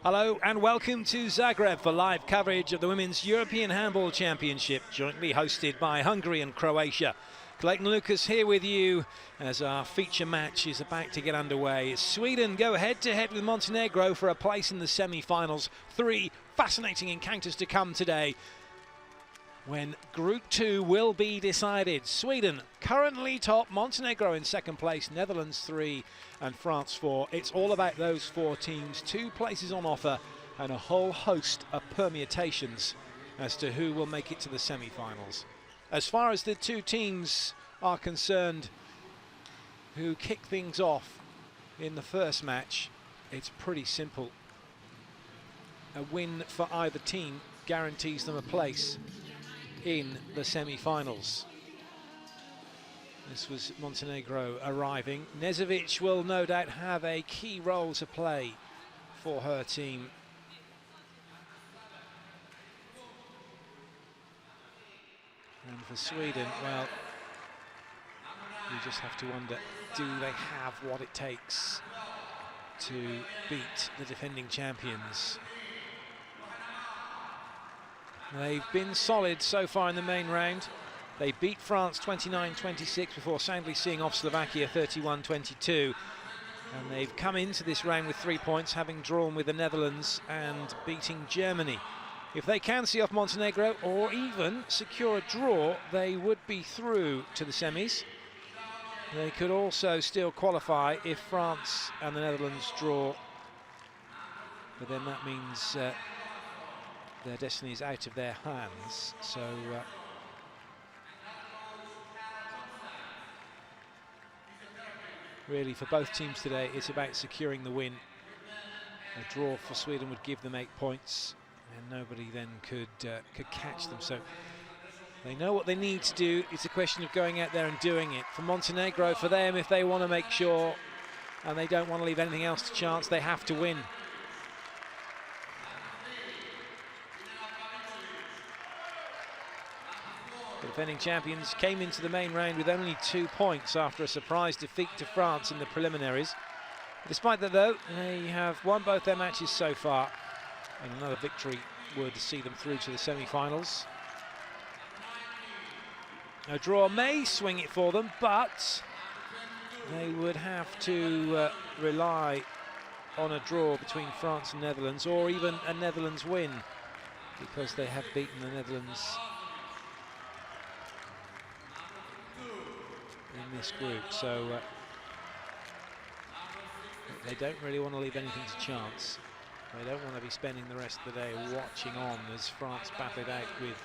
Hello and welcome to Zagreb for live coverage of the Women's European Handball Championship, jointly hosted by Hungary and Croatia. Clayton Lucas here with you as our feature match is about to get underway. Sweden go head-to-head with Montenegro for a place in the semi-finals. 3 fascinating encounters to come today, when Group 2 will be decided. Sweden currently top, Montenegro in second place, Netherlands 3 and France 4. It's all about those 4 teams, 2 places on offer and a whole host of permutations as to who will make it to the semi-finals. As far as the 2 teams are concerned who kick things off in the first match, it's pretty simple. A win for either team guarantees them a place in the semi-finals. This was Montenegro arriving. Nezovic will no doubt have a key role to play for her team. And for Sweden, well, you just have to wonder, do they have what it takes to beat the defending champions? They've been solid so far in the main round. They beat France 29-26 before soundly seeing off Slovakia 31-22. And they've come into this round with 3 points, having drawn with the Netherlands and beating Germany. If they can see off Montenegro or even secure a draw, they would be through to the semis. They could also still qualify if France and the Netherlands draw. But then that means their destiny is out of their hands. So really for both teams today, it's about securing the win. A draw for Sweden would give them 8 points and nobody then could catch them. So they know what they need to do. It's a question of going out there and doing it. For Montenegro, for them, if they want to make sure and they don't want to leave anything else to chance, they have to win. The defending champions came into the main round with only 2 points after a surprise defeat to France in the preliminaries. Despite that though, they have won both their matches so far, and another victory would see them through to the semi-finals. A draw may swing it for them, but they would have to rely on a draw between France and Netherlands, or even a Netherlands win, because they have beaten the Netherlands in this group. So they don't really want to leave anything to chance. They don't want to be spending the rest of the day watching on as France battle it out with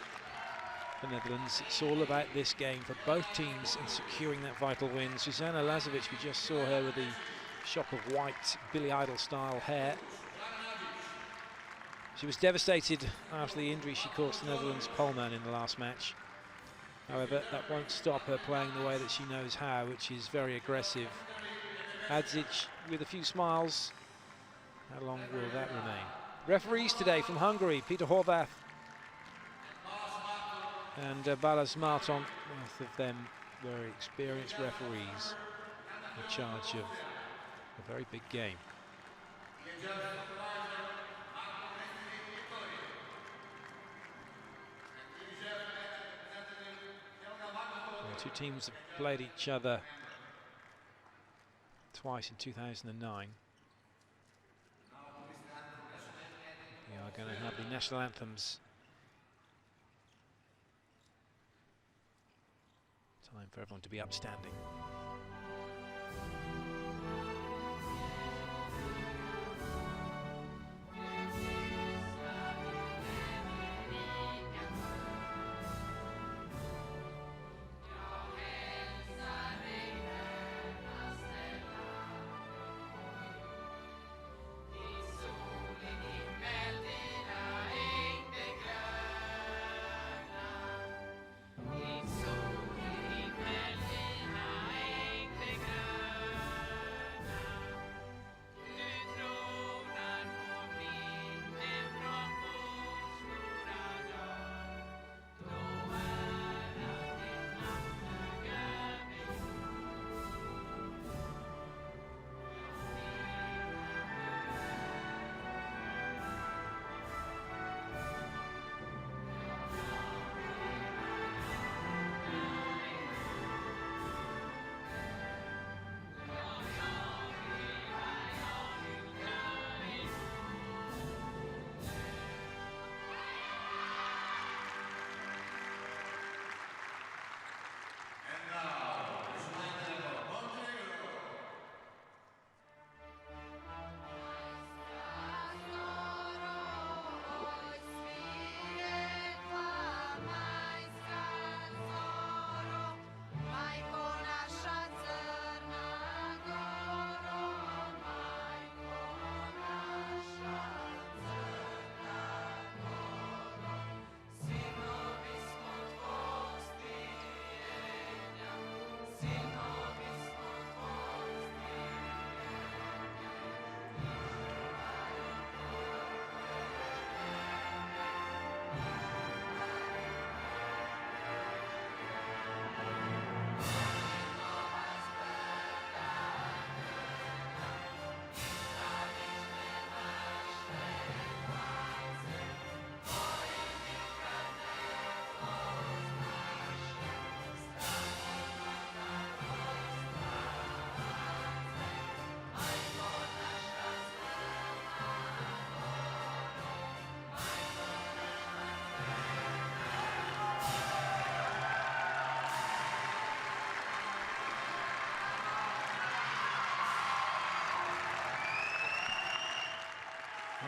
the Netherlands. It's all about this game for both teams and securing that vital win. Zuzana Lazovic, we just saw her with the shock of white Billy Idol style hair. She was devastated after the injury she caused the Netherlands poleman in the last match. However, that won't stop her playing the way that she knows how, which is very aggressive. Hadzic with a few smiles. How long will that remain? Referees today from Hungary, Peter Horvath and Balázs Marton, both of them very experienced referees in charge of a very big game. The 2 teams have played each other twice in 2009. We are going to have the national anthems. Time for everyone to be upstanding.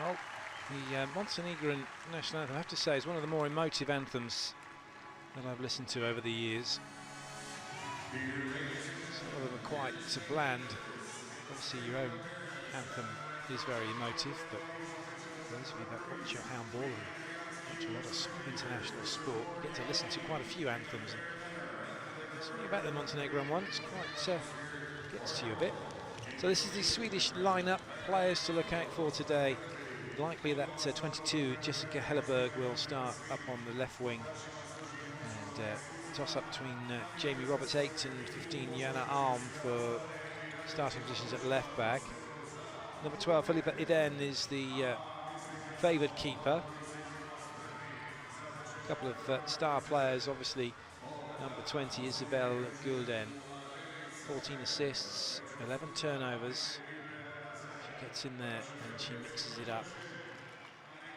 Well, the Montenegrin national anthem, I have to say, is one of the more emotive anthems that I've listened to over the years. Some of them are quite bland. Obviously, your own anthem is very emotive, but for those of you that watch your handball and watch a lot of international sport, you get to listen to quite a few anthems. And something about the Montenegrin one, it's quite gets to you a bit. So this is the Swedish lineup, players to look out for today. Likely that 22 Jessica Helleberg will start up on the left wing, and toss up between Jamie Roberts 8 and 15 Jana Alm for starting positions at left back. Number 12 Felipe Iden is the favoured keeper. A couple of star players, obviously. Number 20 Isabel Gulden, 14 assists, 11 turnovers. She gets in there and she mixes it up.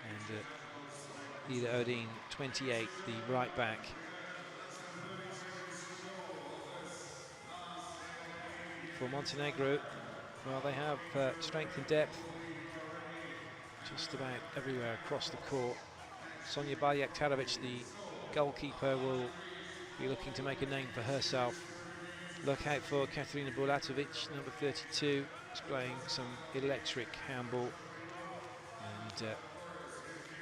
And Ida Odin, 28, the right back. For Montenegro, well, they have strength and depth just about everywhere across the court. Sonja Baljak-Tarovic, the goalkeeper, will be looking to make a name for herself. Look out for Katarina Bulatovic, number 32, displaying some electric handball. And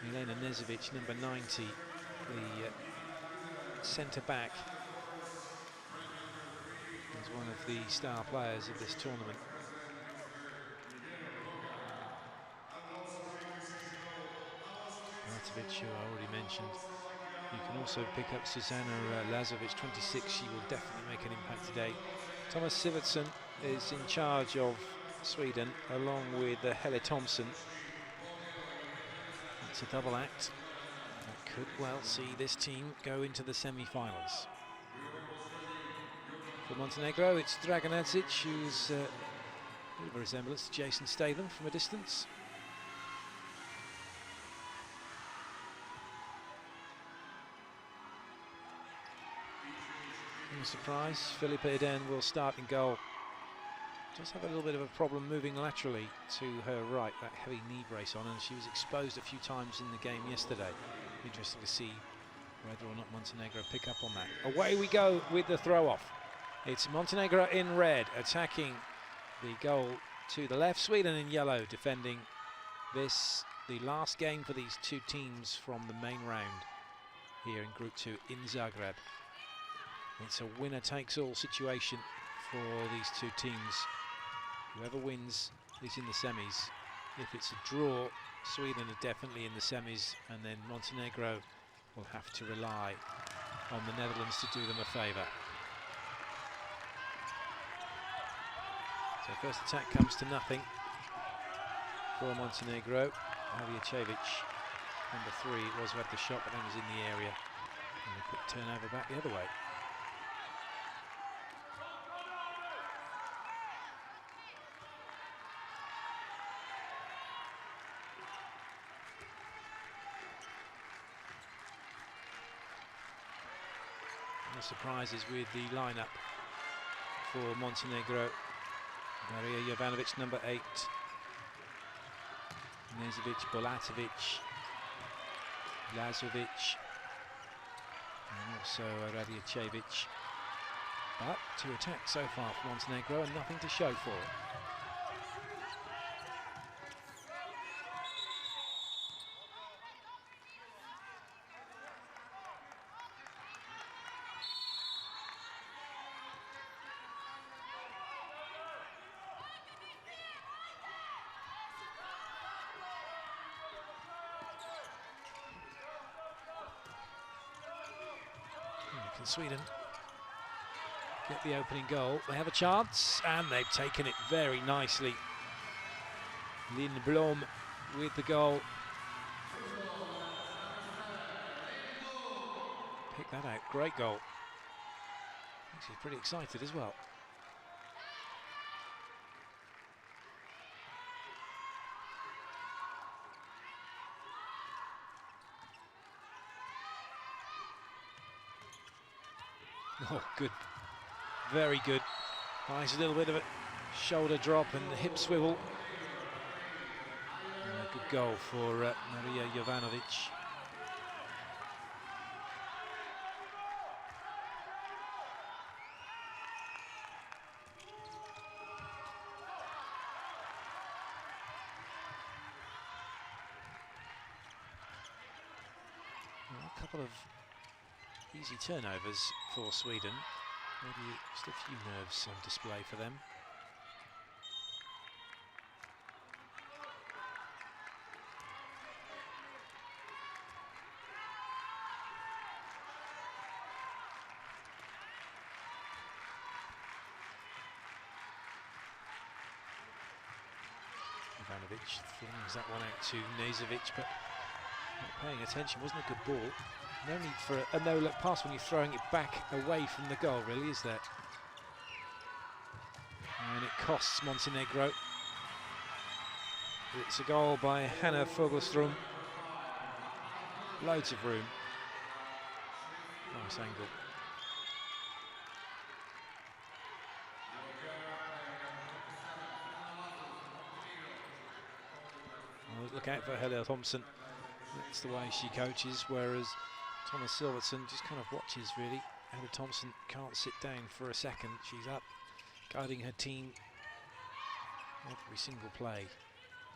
Milena Nezovic, number 90, the centre-back, is one of the star players of this tournament. Bulatovic, who I already mentioned. You can also pick up Susanna Lazovic, 26. She will definitely make an impact today. Thomas Sivertsen is in charge of Sweden, along with Helle Thompson. It's a double act that could well see this team go into the semi-finals. For Montenegro, it's Dragan Adzic, who's a bit of a resemblance to Jason Statham from a distance. No surprise, Felipe Iden will start in goal. Does have a little bit of a problem moving laterally to her right, that heavy knee brace on, and she was exposed a few times in the game yesterday. Interesting to see whether or not Montenegro pick up on that. Away we go with the throw-off. It's Montenegro in red, attacking the goal to the left. Sweden in yellow, defending this, the last game for these two teams from the main round here in Group 2 in Zagreb. It's a winner-takes-all situation for these two teams. Whoever wins is in the semis. If it's a draw, Sweden are definitely in the semis, and then Montenegro will have to rely on the Netherlands to do them a favour. So first attack comes to nothing for Montenegro. Avjacevic, number 3, was who had the shot, but then was in the area. And a quick turnover back the other way. No surprises with the lineup for Montenegro. Maria Jovanovic, number 8. Nezovic, Bulatovic, Lazovic, and also Radjacevic. But 2 attacks so far for Montenegro and nothing to show for it. Can Sweden get the opening goal? They have a chance, and they've taken it very nicely. Lindblom with the goal. Pick that out, great goal. She's pretty excited as well. Oh, good. Very good. A little bit of a shoulder drop and hip swivel. And a good goal for Maria Jovanovic. A couple of easy turnovers for Sweden. Maybe just a few nerves on display for them. Ivanovic flings that one out to Nezovic, but not paying attention. Wasn't a good ball. No need for a no-look pass when you're throwing it back away from the goal, really, is there? And it costs Montenegro. It's a goal by Hanna Fogelström. Loads of room. Nice angle. Look out for Helle Thompson. That's the way she coaches, whereas Thomas Silverton just kind of watches, really. Helle Thompson can't sit down for a second. She's up, guiding her team every single play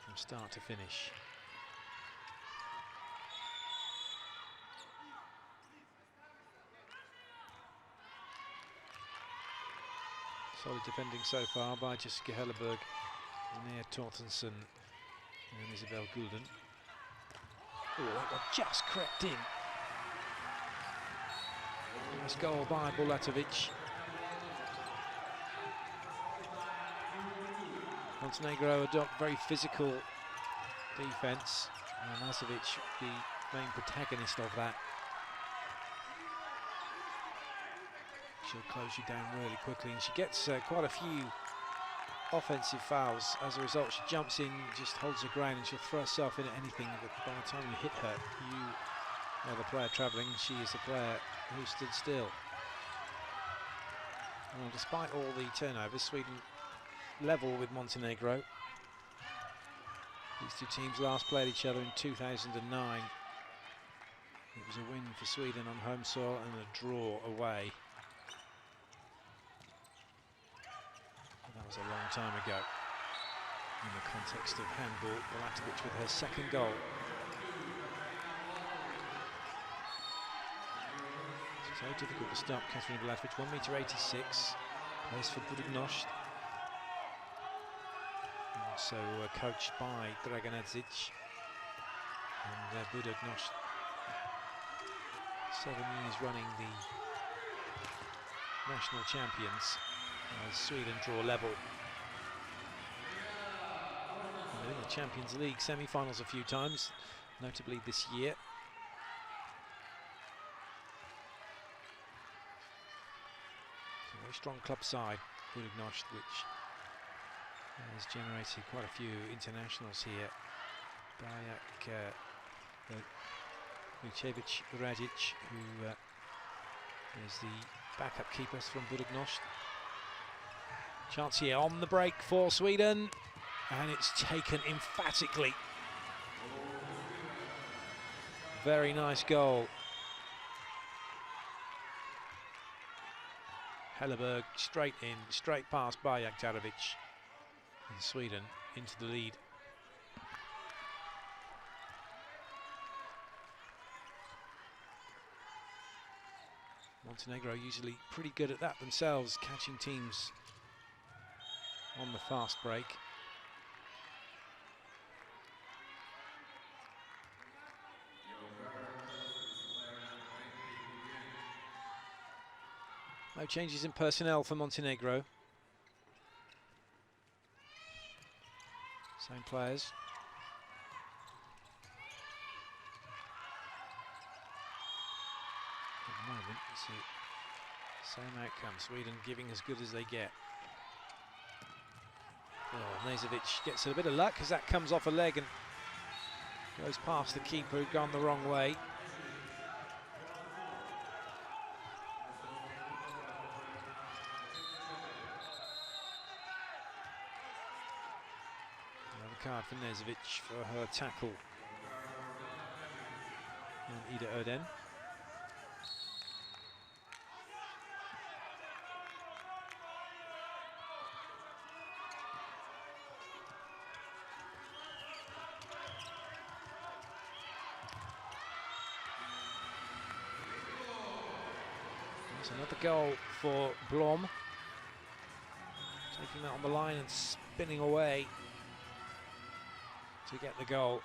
from start to finish. Solid defending so far by Jessica Helleberg, Linnea Tortensen and Isabel Gulden. Oh, that one just crept in. Nice goal by Bulatovic. Montenegro adopt very physical defence, and Lazovic, the main protagonist of that. She'll close you down really quickly, and she gets quite a few offensive fouls. As a result, she jumps in, just holds her ground, and she'll throw herself into anything, but by the time you hit her, you are the player travelling. She is the player who stood still. Well, despite all the turnovers, Sweden level with Montenegro. These two teams last played each other in 2009. It was a win for Sweden on home soil and a draw away. That was a long time ago in the context of handball. Bulatovic with her second goal. It's so difficult to stop Katarina Bulatovic. 1.86 m, plays for Budugnost. Also coached by Draganadzic and Budugnost. 7 years running the national champions. As Sweden draw level. And in the Champions League semi-finals a few times, notably this year. It's a very strong club side, Budugnost, which has generated quite a few internationals here. Bajak Vucevic Radic, who is the backup keeper from Budugnost. Chance here on the break for Sweden, and it's taken emphatically. Very nice goal. Helleberg straight in, straight past by Jaktarovic, and Sweden into the lead. Montenegro usually pretty good at that themselves, catching teams on the fast break. No changes in personnel for Montenegro. Same players. At the moment, it's the same outcome. Sweden giving as good as they get. Oh, Nezovic gets a bit of luck as that comes off a leg and goes past the keeper who'd gone the wrong way. Another card for Nezovic for her tackle on Ida Öden. There's another goal for Blom. Taking that on the line and spinning away to get the goal.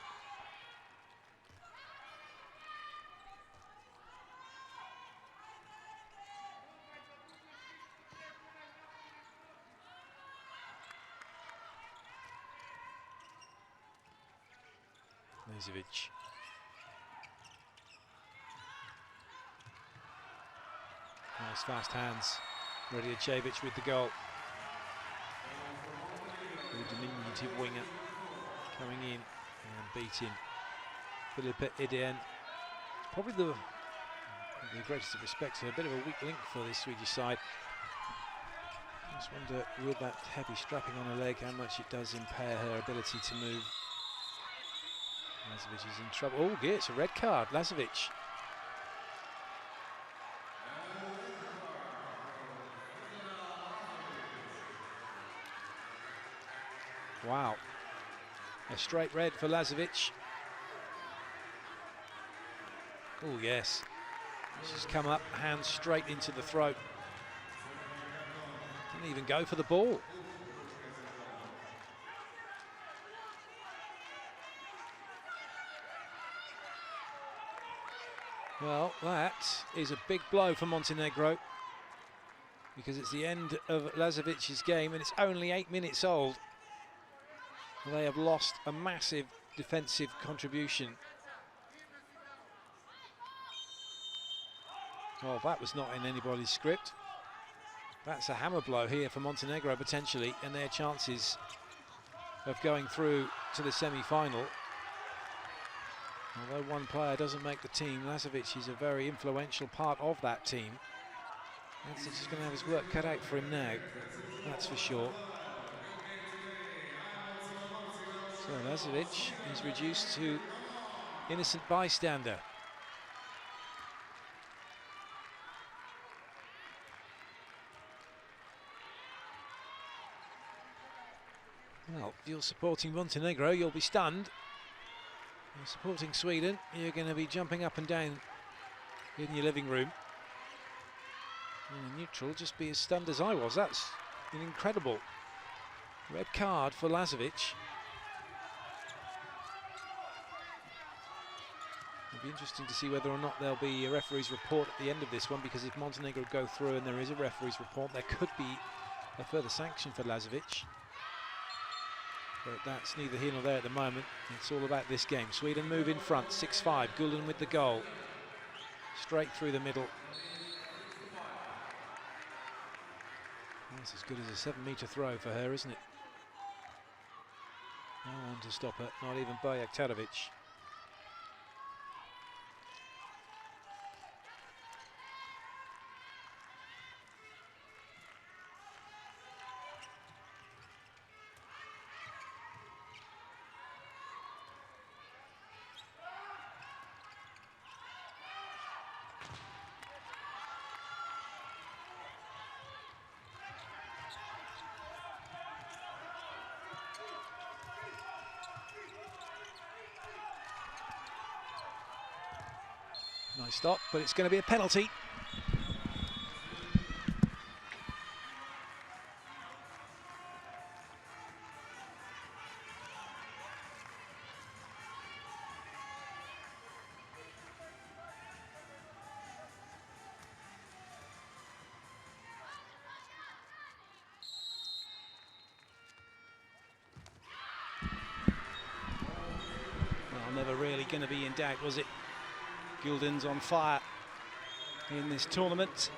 Nezovic. Nice fast hands. Radiojevic with the goal. The diminutive winger coming in and beating Philippa Idén. Probably the greatest of respect, a bit of a weak link for this Swedish side. I just wonder, with that heavy strapping on her leg, how much it does impair her ability to move. Lazovic is in trouble. Oh, yeah, it's a red card. Lazovic. Wow. A straight red for Lazovic. Oh, yes. She's come up, hands straight into the throat. Didn't even go for the ball. Well, that is a big blow for Montenegro, because it's the end of Lazovic's game and it's only 8 minutes old. They have lost a massive defensive contribution. Oh, that was not in anybody's script. That's a hammer blow here for Montenegro potentially, and their chances of going through to the semi-final. Although one player doesn't make the team, Lazovic is a very influential part of that team. Lazovic is going to have his work cut out for him now, that's for sure. So Lazovic is reduced to innocent bystander. Well, if you're supporting Montenegro, you'll be stunned. If you're supporting Sweden, you're going to be jumping up and down in your living room. And neutral, just be as stunned as I was. That's an incredible red card for Lazovic. It'll be interesting to see whether or not there'll be a referee's report at the end of this one, because if Montenegro go through and there is a referee's report, there could be a further sanction for Lazovic. But that's neither here nor there at the moment. It's all about this game. Sweden move in front, 6-5. Gulden with the goal. Straight through the middle. That's as good as a 7-metre throw for her, isn't it? No one to stop her, not even Bajak-Tarovic. Nice stop, but it's going to be a penalty. Well, never really going to be in doubt, was it? Gulden's on fire in this tournament,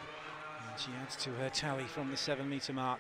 and she adds to her tally from the 7-metre mark.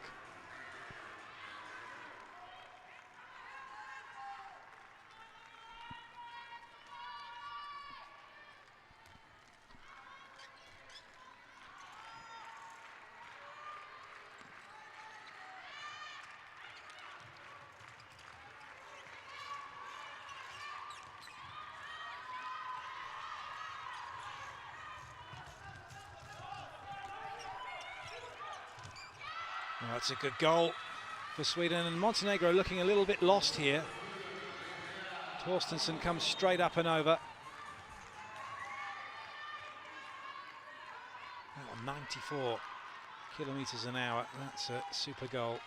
That's a good goal for Sweden, and Montenegro looking a little bit lost here. Torstensson comes straight up and over. Oh, 94 kilometers an hour. That's a super goal.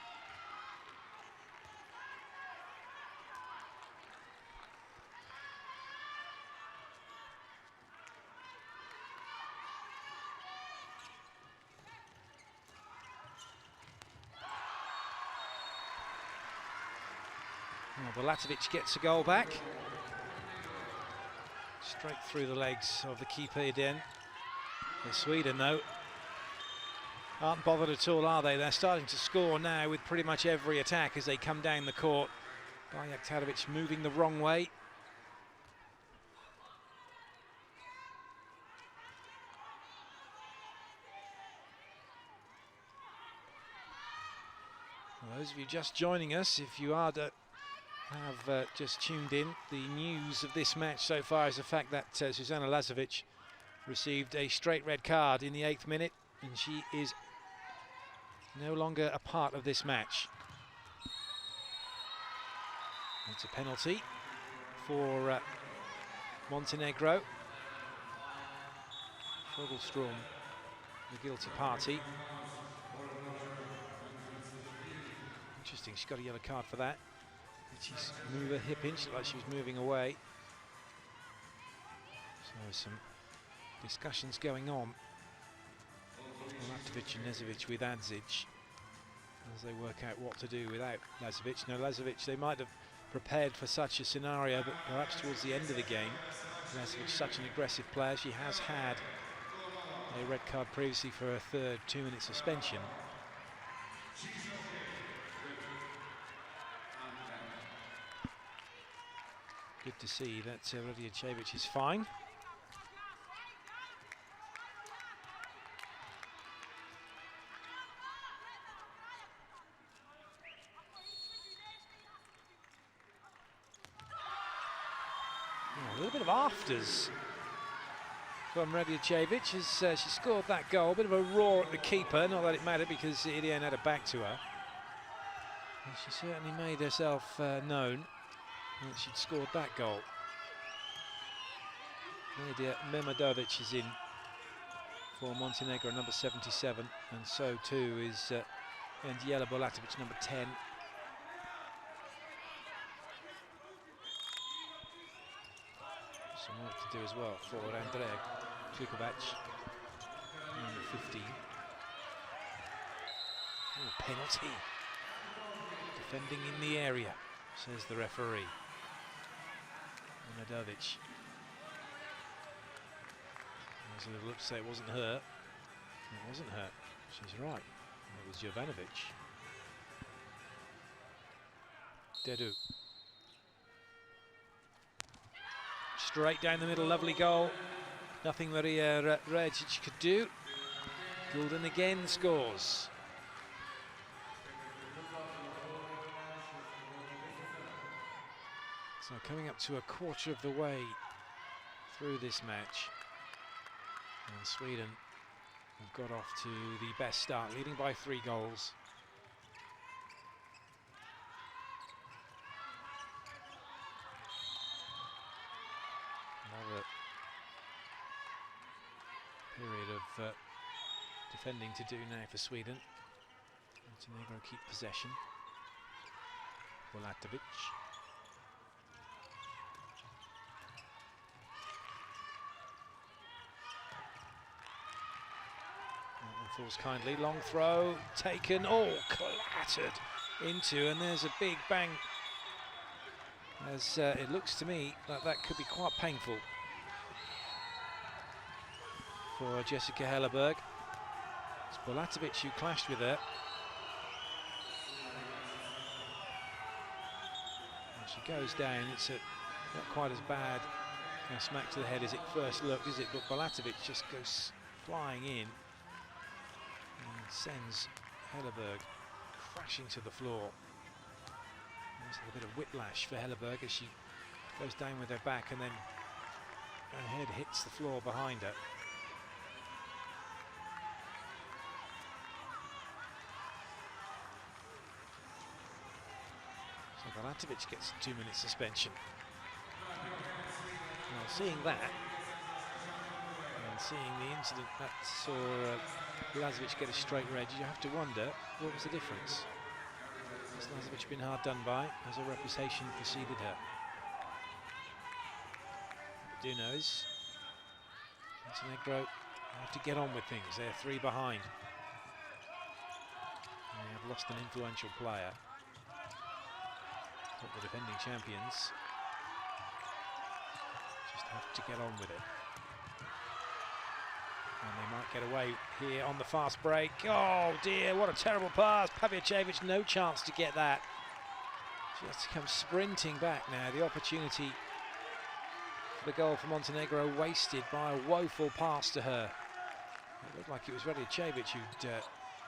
Well, Bulatovic gets a goal back. Straight through the legs of the keeper again. The Sweden, though, aren't bothered at all, are they? They're starting to score now with pretty much every attack as they come down the court. Bulatovic moving the wrong way. Well, those of you just joining us, if you are have just tuned in, the news of this match so far is the fact that Zuzana Lazovic received a straight red card in the 8th minute, and she is no longer a part of this match. It's a penalty for Montenegro. Fogelstrom, the guilty party. Interesting, she's got a yellow card for that. She's moved her hip inch, like she was moving away. So some discussions going on. Bulatovic and Nezovic with Adzic as they work out what to do without Lazovic. Now Lazovic, they might have prepared for such a scenario, but perhaps towards the end of the game. Lazovic, such an aggressive player, she has had a red card previously for a third 2-minute suspension. Good to see that Radiojevic is fine. A little bit of afters from Radiojevic as she scored that goal. A bit of a roar at the keeper, not that it mattered because Ilian had a back to her. And she certainly made herself known. And she'd scored that goal. Nadia Memadovic is in for Montenegro, number 77, and so too is Anđela Bulatovic, number 10. Some work to do as well for Andrea Klikovac, number 15. Oh, penalty. Defending in the area, says the referee. Memadovic. As it looks like it wasn't her. It wasn't her. She's right. It was Jovanovic. Dedu. Straight down the middle, lovely goal. Nothing Maria Regic could do. Gulden again scores. So coming up to a quarter of the way through this match. And Sweden have got off to the best start, leading by 3 goals. Another period of defending to do now for Sweden. Montenegro keep possession. Bulatovic. Falls kindly, long throw, taken, oh, clattered into, and there's a big bang. As it looks to me like that could be quite painful for Jessica Helleberg. It's Bulatovic who clashed with her. And she goes down, it's not quite as bad a smack to the head as it first looked, is it? But Bulatovic just goes flying in. And sends Helleberg crashing to the floor. There's a bit of whiplash for Helleberg as she goes down with her back and then her head hits the floor behind her. Bulatovic gets a 2-minute suspension. Well, seeing that, and seeing the incident that saw Lazovic get a straight red, you have to wonder what was the difference. Has Lazovic been hard done by? Has her reputation preceded her? But do knows, Montenegro have to get on with things. They're 3 behind. And they have lost an influential player. But the defending champions just have to get on with it. And they might get away here on the fast break. Oh dear, what a terrible pass. Pavicevic, no chance to get that. She has to come sprinting back now. The opportunity for the goal for Montenegro wasted by a woeful pass to her. It looked like it was Pavicevic who'd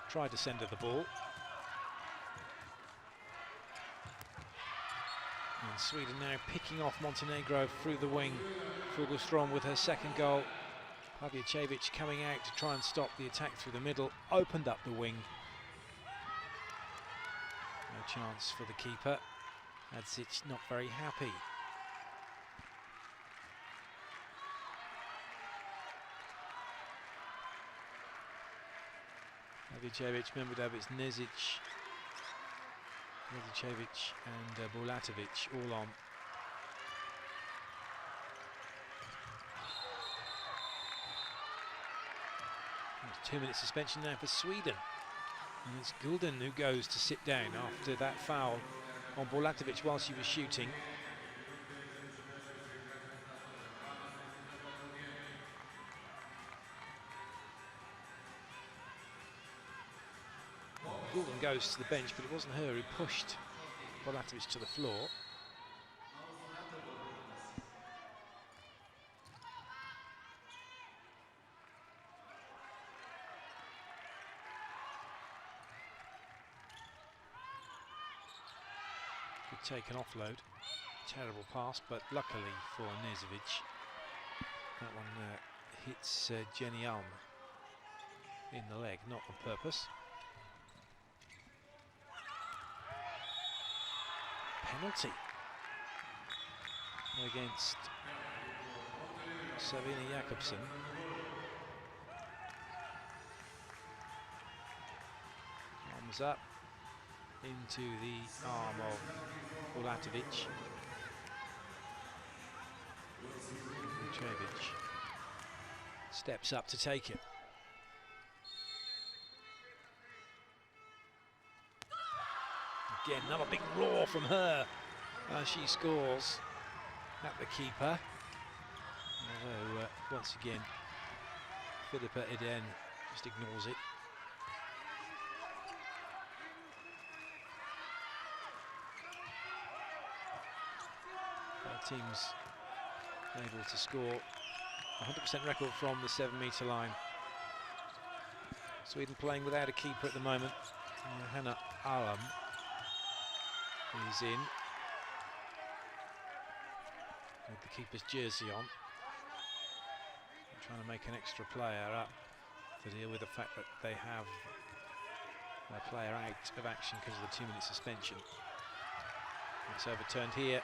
tried to send her the ball. And Sweden now picking off Montenegro through the wing. Fuglström with her second goal. Pavicevic coming out to try and stop the attack through the middle, opened up the wing. No chance for the keeper. Hadzic not very happy. Pavicevic, Membudovic, Nezic, Pavicevic and Bulatovic all on. 2-minute suspension now for Sweden. And it's Gulden who goes to sit down after that foul on Bulatovic while she was shooting. Gulden goes to the bench, but it wasn't her who pushed Bulatovic to the floor. Take an offload, terrible pass, but luckily for Nezovic, that one hits Jenny Alm in the leg, not on purpose. Penalty against Savina Jakobsen. Arms up into the arm of Bulatovic. Pavicevic steps up to take it. Again, another big roar from her as she scores at the keeper. Although, once again, Philippa Eden just ignores it. Teams able to score 100% record from the 7-metre line. Sweden playing without a keeper at the moment. Hannah Alm is in with the keeper's jersey on. They're trying to make an extra player up to deal with the fact that they have a player out of action because of the 2-minute suspension. It's overturned here.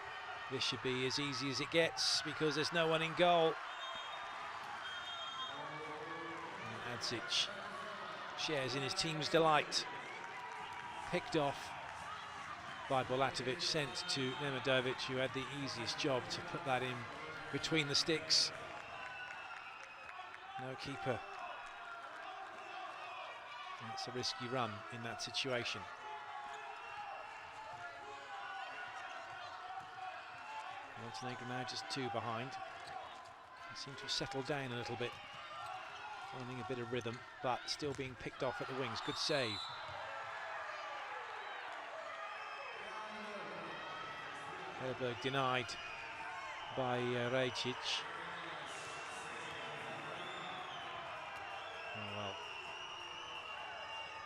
This should be as easy as it gets because there's no one in goal. And Hadzic shares in his team's delight. Picked off by Bulatovic, sent to Nemedovic, who had the easiest job to put that in between the sticks. No keeper. It's a risky run in that situation. Montenegro now just 2 behind. They seem to have settled down a little bit, finding a bit of rhythm, but still being picked off at the wings. Good save. Helleberg denied by Rajcic. Oh well.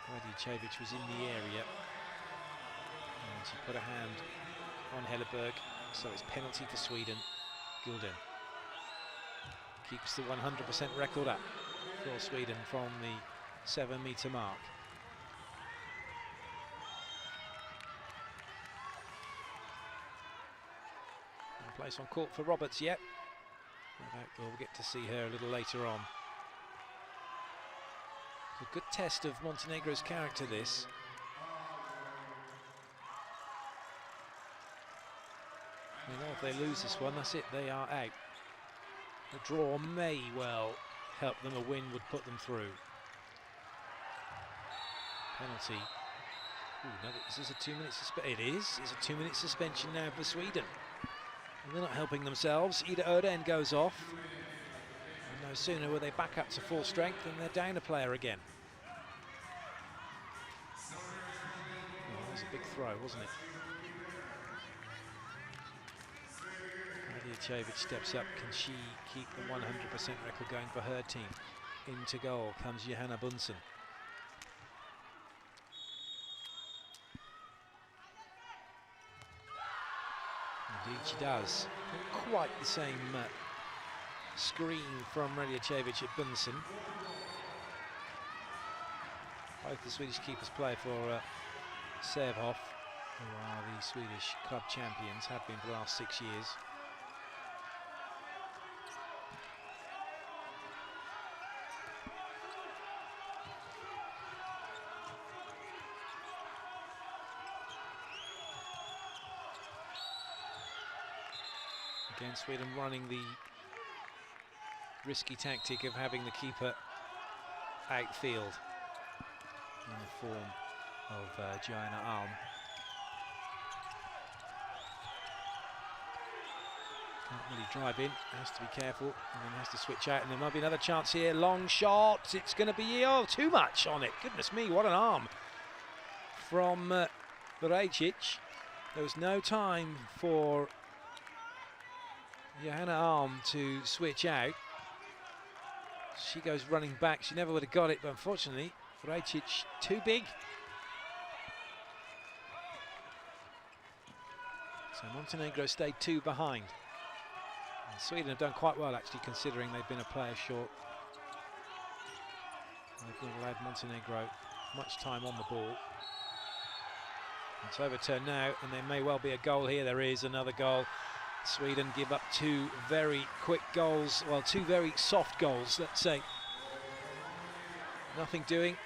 Pavicevic was in the area and she put a hand on Helleberg. So it's penalty for Sweden. Gulden keeps the 100% record up for Sweden from the 7-metre mark. place on court for Roberts yet. We'll get to see her a little later on. It's a good test of Montenegro's character, this. You know, if they lose this one, that's it, they are out. A draw may well help them, a win would put them through. Penalty. Ooh, no, is this a 2-minute suspension? It is. It's a 2-minute suspension now for Sweden. And they're not helping themselves. Ida Öden goes off. And no sooner were they back up to full strength than they're down a player again. Oh, that was a big throw, wasn't it? Radiojevic steps up. Can she keep the 100% record going for her team? Into goal comes Johanna Bunsen. Indeed she does. Not quite the same screen from Radiojevic at Bunsen. Both the Swedish keepers play for Sävehof, who are the Swedish club champions, have been for the last 6 years. Again, Sweden running the risky tactic of having the keeper outfield in the form of Joanna Alm. Can't really drive in, has to be careful, and then has to switch out, and there might be another chance here. Long shot, it's going to be, oh, too much on it. Goodness me, what an arm from Varajic. There was no time for Johanna Alm to switch out. She goes running back. She never would have got it, but unfortunately, Varajic too big. So Montenegro stayed 2 behind. And Sweden have done quite well, actually, considering they've been a player short. They've not allowed Montenegro much time on the ball. It's overturned now, and there may well be a goal here. There is another goal. Sweden give up 2 very quick goals, well, 2 very soft goals, let's say. Nothing doing.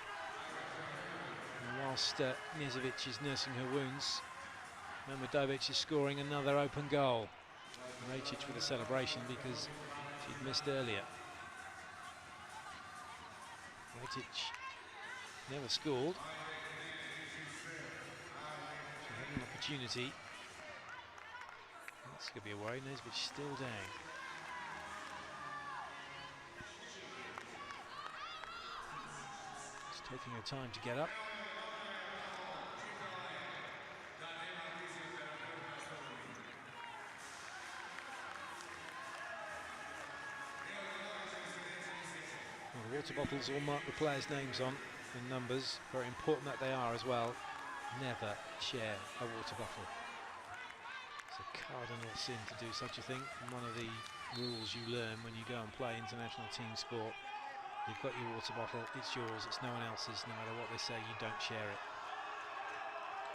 And whilst Nizovic is nursing her wounds, Mamudovic is scoring another open goal. Rajic with a celebration because she'd missed earlier. Rajic never scored. She had an opportunity. This could be a worry. Nizovic still down. Just taking her time to get up. Well, the water bottles all mark the players' names on in numbers. Very important that they are as well. Never share a water bottle. It's a cardinal sin to do such a thing. And one of the rules you learn when you go and play international team sport. You've got your water bottle, it's yours, it's no one else's. No matter what they say, you don't share it.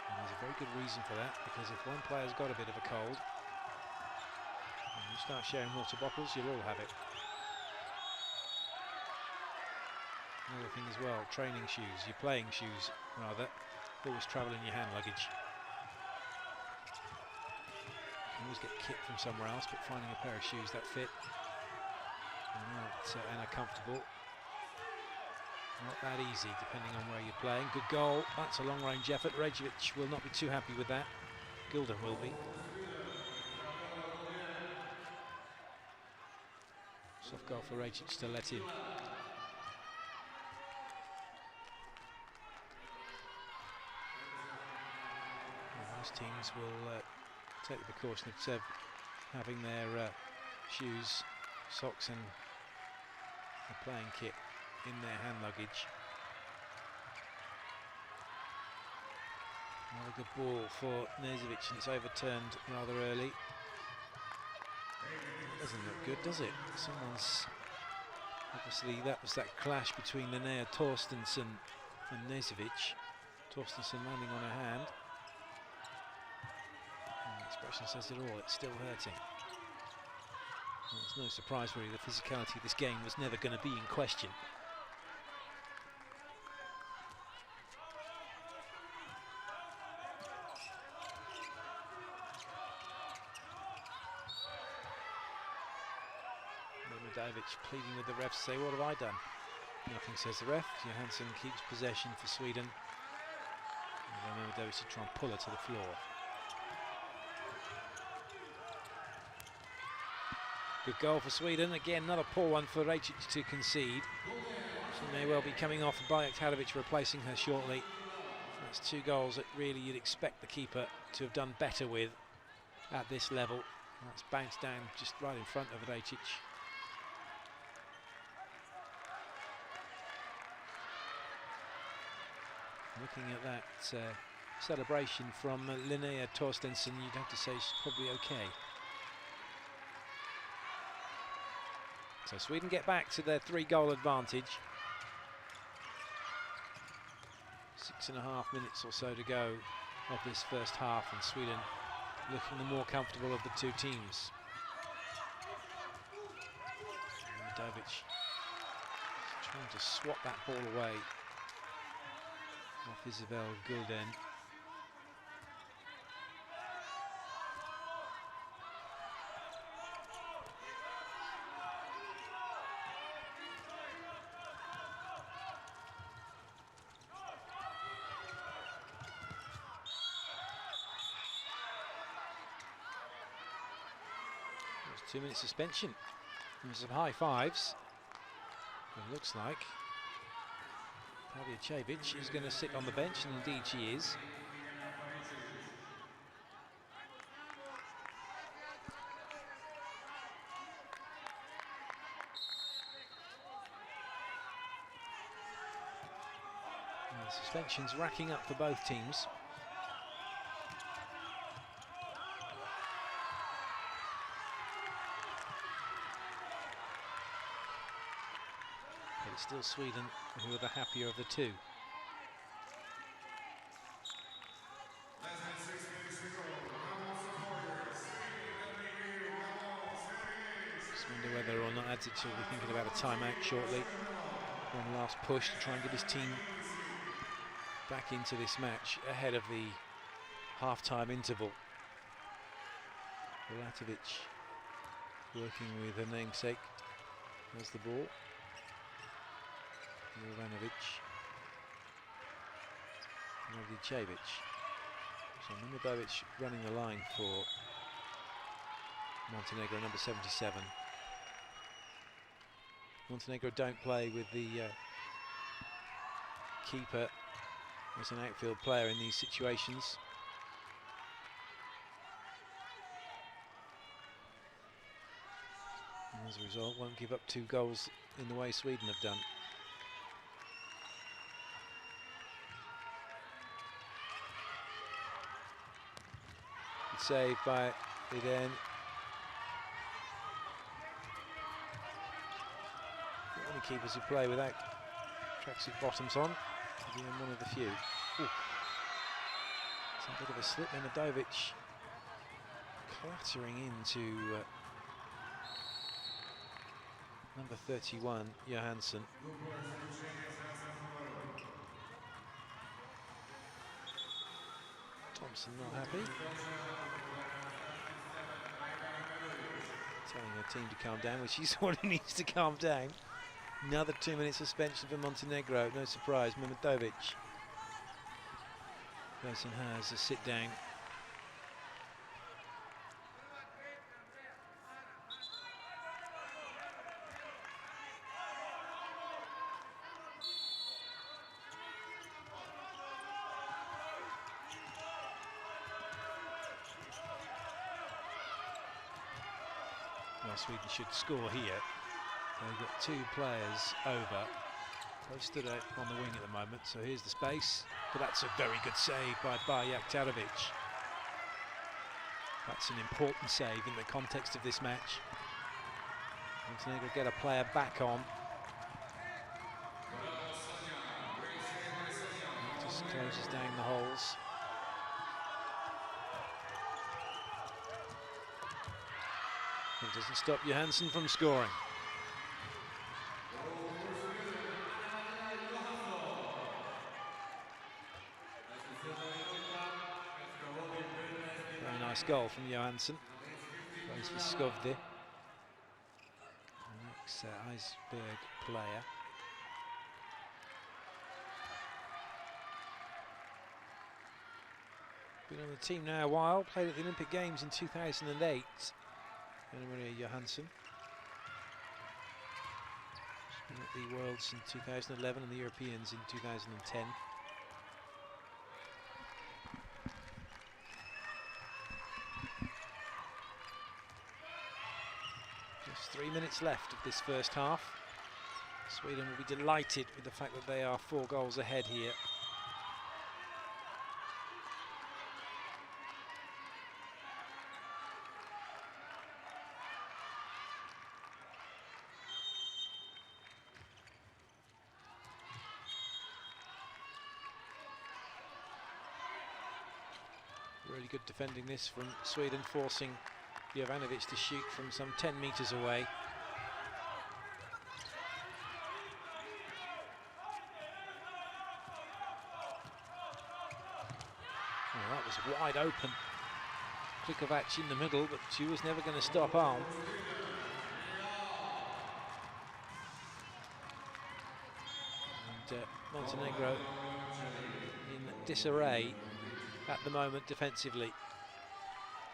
And there's a very good reason for that, because if one player's got a bit of a cold, and you start sharing water bottles, you'll all have it. Another thing as well, training shoes, your playing shoes rather, always travel in your hand luggage. You always get kit from somewhere else, but finding a pair of shoes that fit and are comfortable, not that easy depending on where you're playing. Good goal, that's a long range effort. Rajic will not be too happy with that. Gilden will be. Soft goal for Rajic to let in. Most teams will take the precaution of having their shoes, socks and a playing kit in their hand luggage. Another good ball for Nizovic, and it's overturned rather early. Doesn't look good, does it? Someone's obviously, that was that clash between Linnea Torstensson and Nizovic. Torstensson landing on her hand. And the expression says it all, it's still hurting. Well, it's no surprise really, the physicality of this game was never going to be in question. Mehmedovic pleading with the ref to say, what have I done? Nothing, says the ref. Johansson keeps possession for Sweden. And Mehmedovic to try and pull her to the floor. Good goal for Sweden. Again, another poor one for Rajcic to concede. She may well be coming off, and Bajak replacing her shortly. That's 2 goals that really you'd expect the keeper to have done better with at this level. That's bounced down just right in front of Rajcic. Looking at that celebration from Linnea Torstensson, you'd have to say she's probably okay. So Sweden get back to their 3-goal advantage. 6.5 minutes or so to go of this first half, and Sweden looking the more comfortable of the two teams. Mehmedovic trying to swat that ball away off Isabel Gulden. There's 2 minutes suspension. There's some high fives. It looks like Pavicevic is going to sit on the bench, and indeed she is. And the suspensions racking up for both teams. But it's still Sweden who are the happier of the two. Just wonder whether or not Adzic will be thinking about a timeout shortly. One last push to try and get his team back into this match ahead of the half-time interval. Bulatovic working with her namesake. There's the ball. Jovanovic. Pavicevic. So Mehmedovic running the line for Montenegro, number 77. Montenegro don't play with the keeper as an outfield player in these situations. And as a result, won't give up 2 goals in the way Sweden have done. Good save by Iden. The only keepers who play without tracksuit bottoms on. He's even one of the few. Ooh. It's a bit of a slip. Mehmedovic clattering into number 31, Johansson. Thompson not happy. Telling her team to calm down, which she's what he needs to calm down. Another 2 minute suspension for Montenegro, no surprise. Mehmedovic goes and has a sit down. Well, Sweden should score here. They've got 2 players over. Both stood out on the wing at the moment, so here's the space. But that's a very good save by Bajak. That's an important save in the context of this match. Montenegro get a player back on. Just closes down the holes. It doesn't stop Johansson from scoring. Very nice goal from Johansson. Goes for Skovde. Ex-Iceberg player. Been on the team now a while, played at the Olympic Games in 2008. Anna-Maria Johansson. She's been at the Worlds in 2011 and the Europeans in 2010. Just 3 minutes left of this first half. Sweden will be delighted with the fact that they are 4 goals ahead here. Really good defending this from Sweden, forcing Jovanovic to shoot from some 10 metres away. Well, that was wide open. Klikovac in the middle, but she was never going to stop Alm. And Montenegro in disarray at the moment defensively.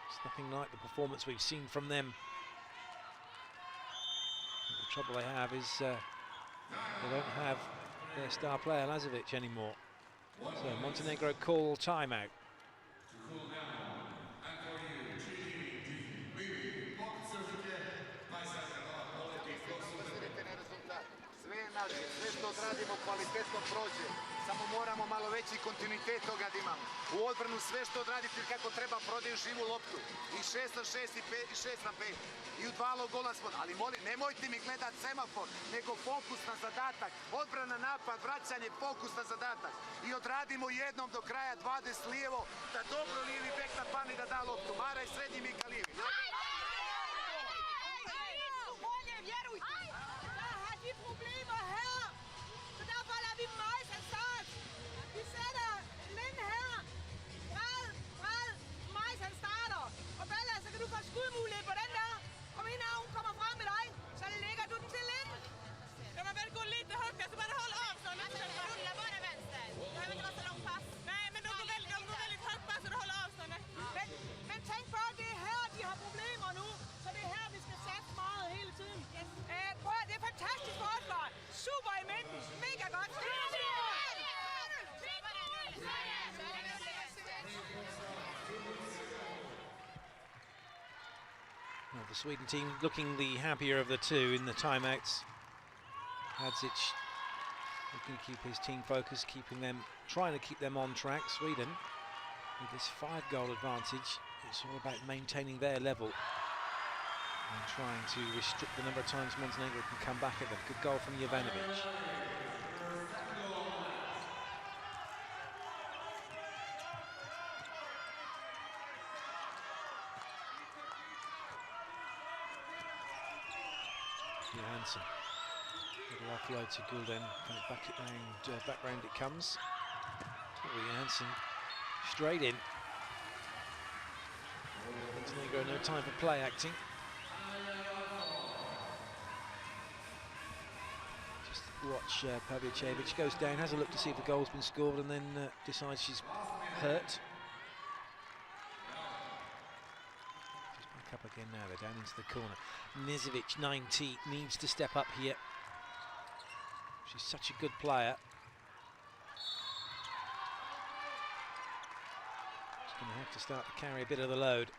It's nothing like the performance we've seen from them. The trouble they have is they don't have their star player Lazovic anymore. So Montenegro call timeout. Sve što odradimo kvalitetno prođe, samo moramo malo veći kontinuitet toga da imamo. U odbranu sve što odradite kako treba, prodaju živu loptu. I 6 na 6 i 6 na 5. I u 2 gola smo, ali molim, nemojte mi gledat semafor, nego fokus na zadatak. Odbrana, napad, vraćanje, fokus na zadatak. I odradimo jednom do kraja 20 lijevo, da dobro lijevi bek napadne da da loptu. Mara i srednji Mika lijevi. Problemer her, så derfor lader vi meget af start. Vi sætter Lind her, meget af starter. Og Bella, så kan du få skudmulighed på den der. Kom ind her, hun kommer frem med dig, så lægger du den til Lind. Ja, man vil gå lidt højt, så bare hold afstand. Rulla bara vänster. Det behöver inte vara så långt pass. Nej, men de går väldigt högt pass, så du håller avstånd. Men tänk på, at det er her, de har problemer nu. Så det er her, vi skal satse meget hele tiden. Prøv at det er fantastisk forsvar. Super i midten. Mega godt. Well, the Sweden team looking the happier of the two in the timeouts. Hadzic looking to keep his team focused, trying to keep them on track. Sweden, with this 5-goal advantage, it's all about maintaining their level and trying to restrict the number of times Montenegro can come back at them. Good goal from Jovanovic. Johansson. Little offload to Gulden, kind of back round it comes. Johansson straight in. Montenegro, no time for play acting. Just watch Pavicevic goes down, has a look to see if the goal's been scored, and then decides she's hurt. Just back up again now, they're down into the corner. Nizovic, 90, needs to step up here. She's such a good player. She's going to have to start to carry a bit of the load.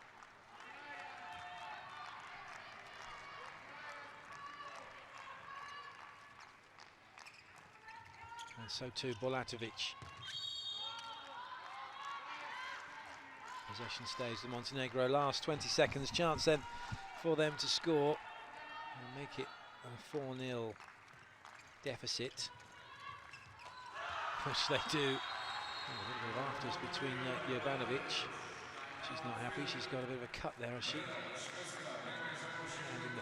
And so too Bulatovic. Possession stays with Montenegro. Last 20 seconds, chance then for them to score and make it a 4-0 deficit, which they do. A little bit of afters between Jovanovic. She's not happy, she's got a bit of a cut there, has she?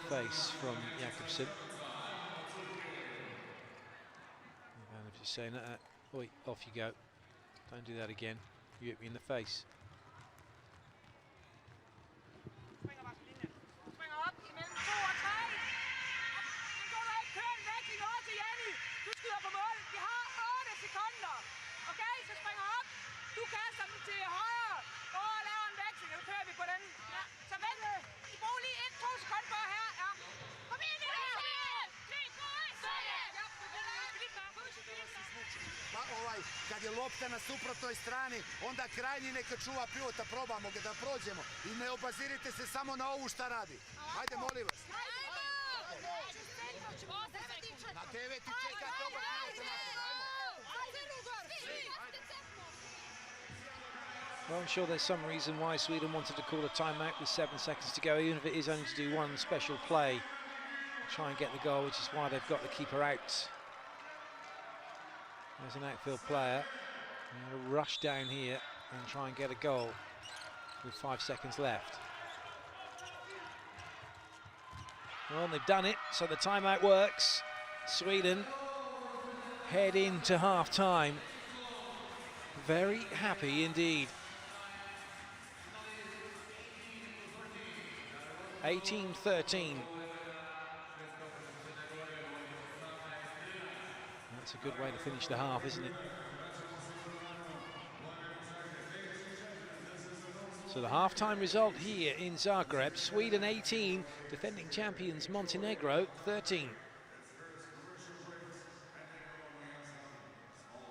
face from Jakobsen. Just saying that, oi, off you go. Don't do that again. You hit me in the face. Kad je lopta na suprotnoj strani, onda krajnji neka čuva pivota, probamo ga da prođemo i ne obazirite se samo na ovu šta radi. Ajde, molim vas. Na 9 i čekate oba pivota napred. Well, I'm sure there's some reason why Sweden wanted to call a timeout with 7 seconds to go, even if it is only to do one special play. Try and get the goal, which is why they've got the keeper out. There's an outfield player. They'll rush down here and try and get a goal with 5 seconds left. Well, they've done it, so the timeout works. Sweden head into half-time. Very happy indeed. 18-13. That's a good way to finish the half, isn't it? So the half-time result here in Zagreb, Sweden 18, defending champions Montenegro 13.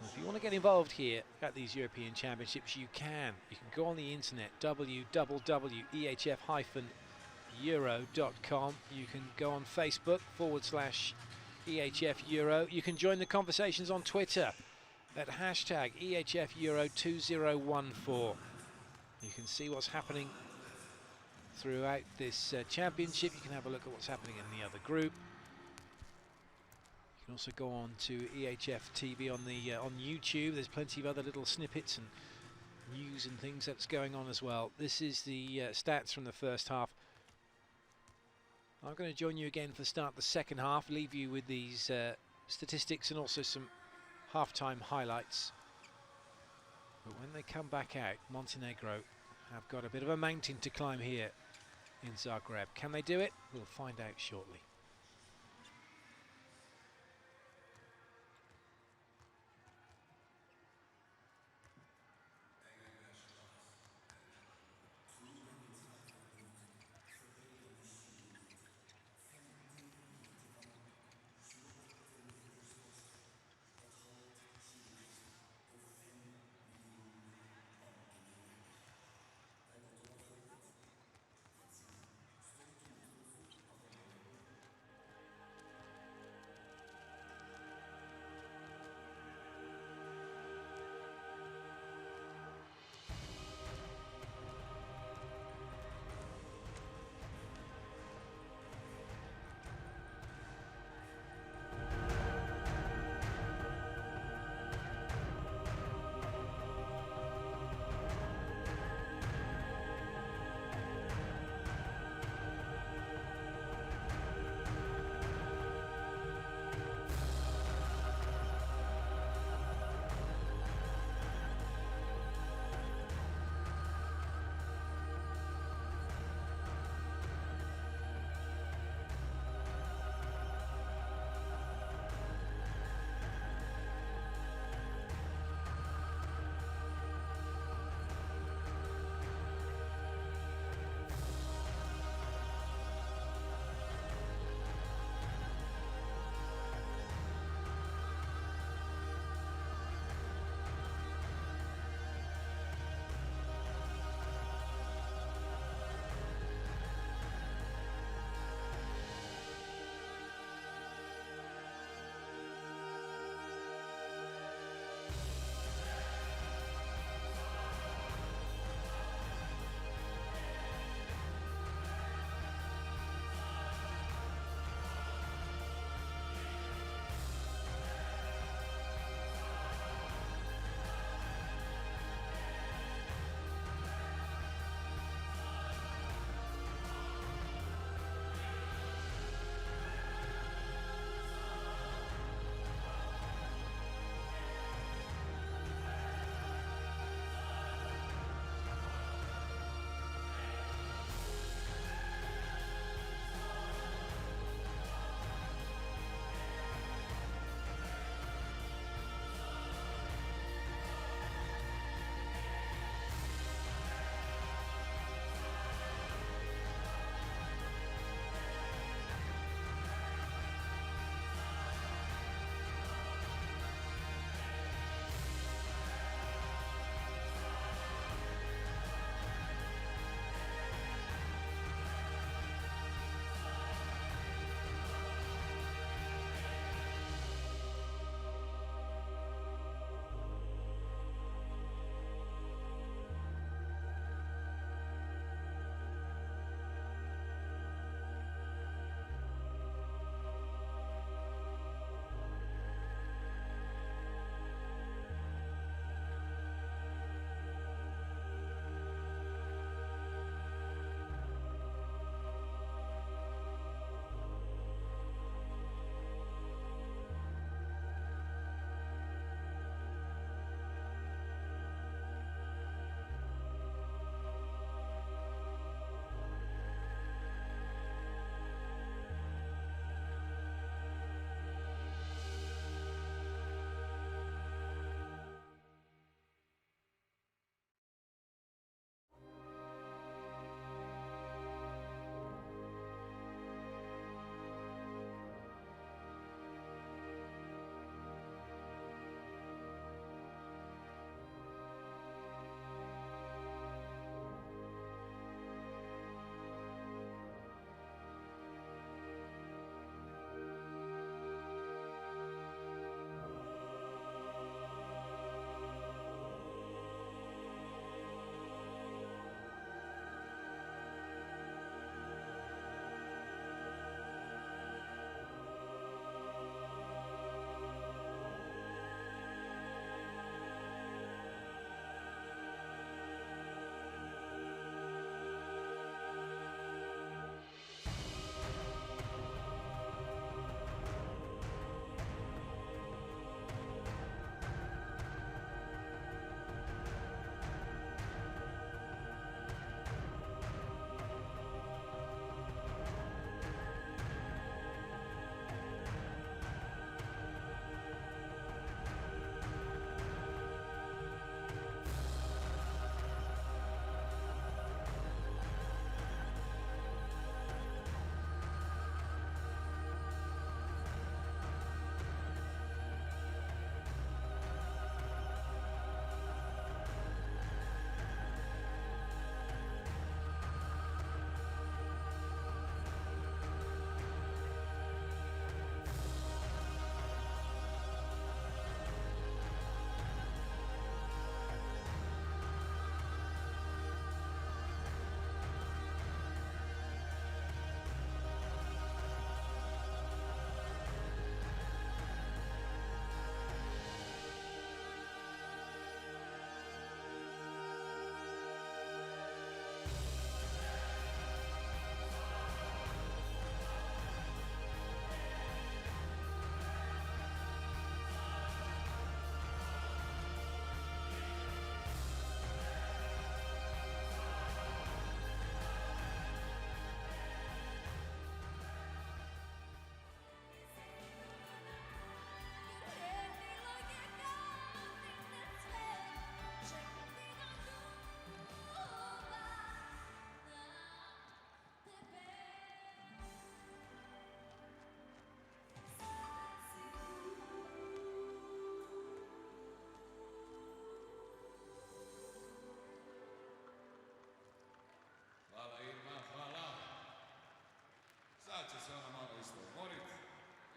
If you want to get involved here at these European Championships, you can. You can go on the internet, www.ehf-EURO.com. You can go on Facebook /EHF Euro. You can join the conversations on Twitter at hashtag EHF Euro 2014. You can see what's happening throughout this championship. You can have a look at what's happening in the other group. You can also go on to EHF TV on YouTube. There's plenty of other little snippets and news and things that's going on as well. This is the stats from the first half. I'm going to join you again for the start of the second half, leave you with these statistics and also some half-time highlights. But when they come back out, Montenegro have got a bit of a mountain to climb here in Zagreb. Can they do it? We'll find out shortly.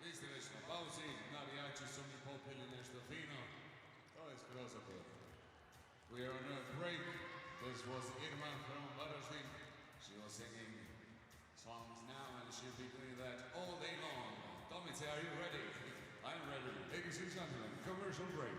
Vi ste već na pauzi, navijači su mi popili nešto fino. To je skroz ok. We are on a break. This was Irma from Varaždin. She was singing songs now and she'll be doing that all day long. Tomice, are you ready? I'm ready. Ladies and gentlemen, commercial break.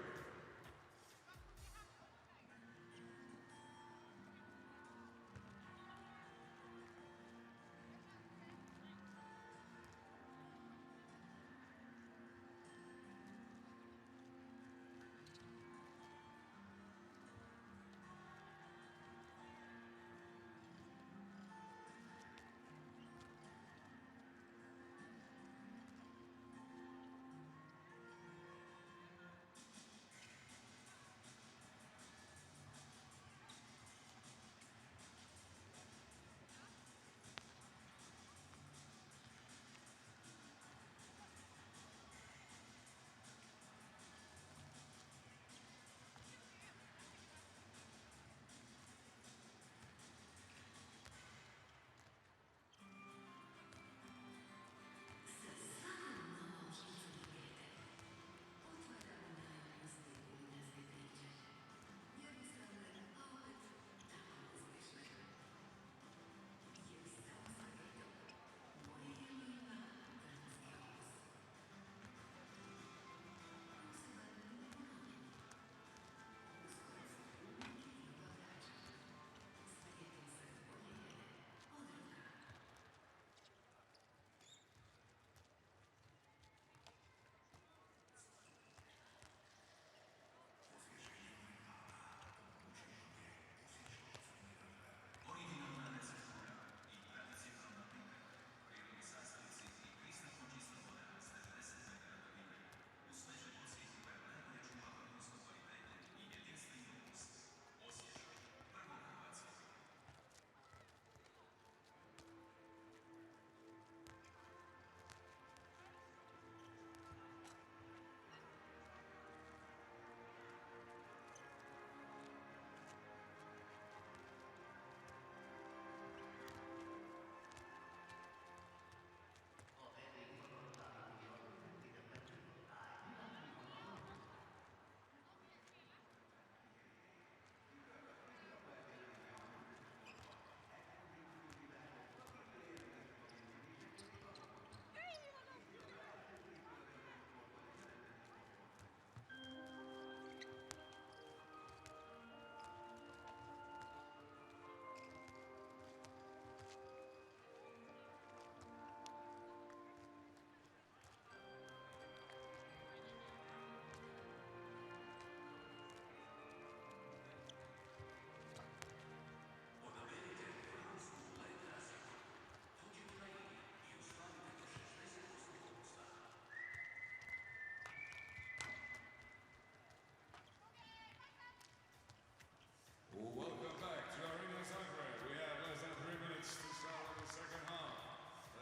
Welcome back to Arena Zagreb. We have less than 3 minutes to start the second half.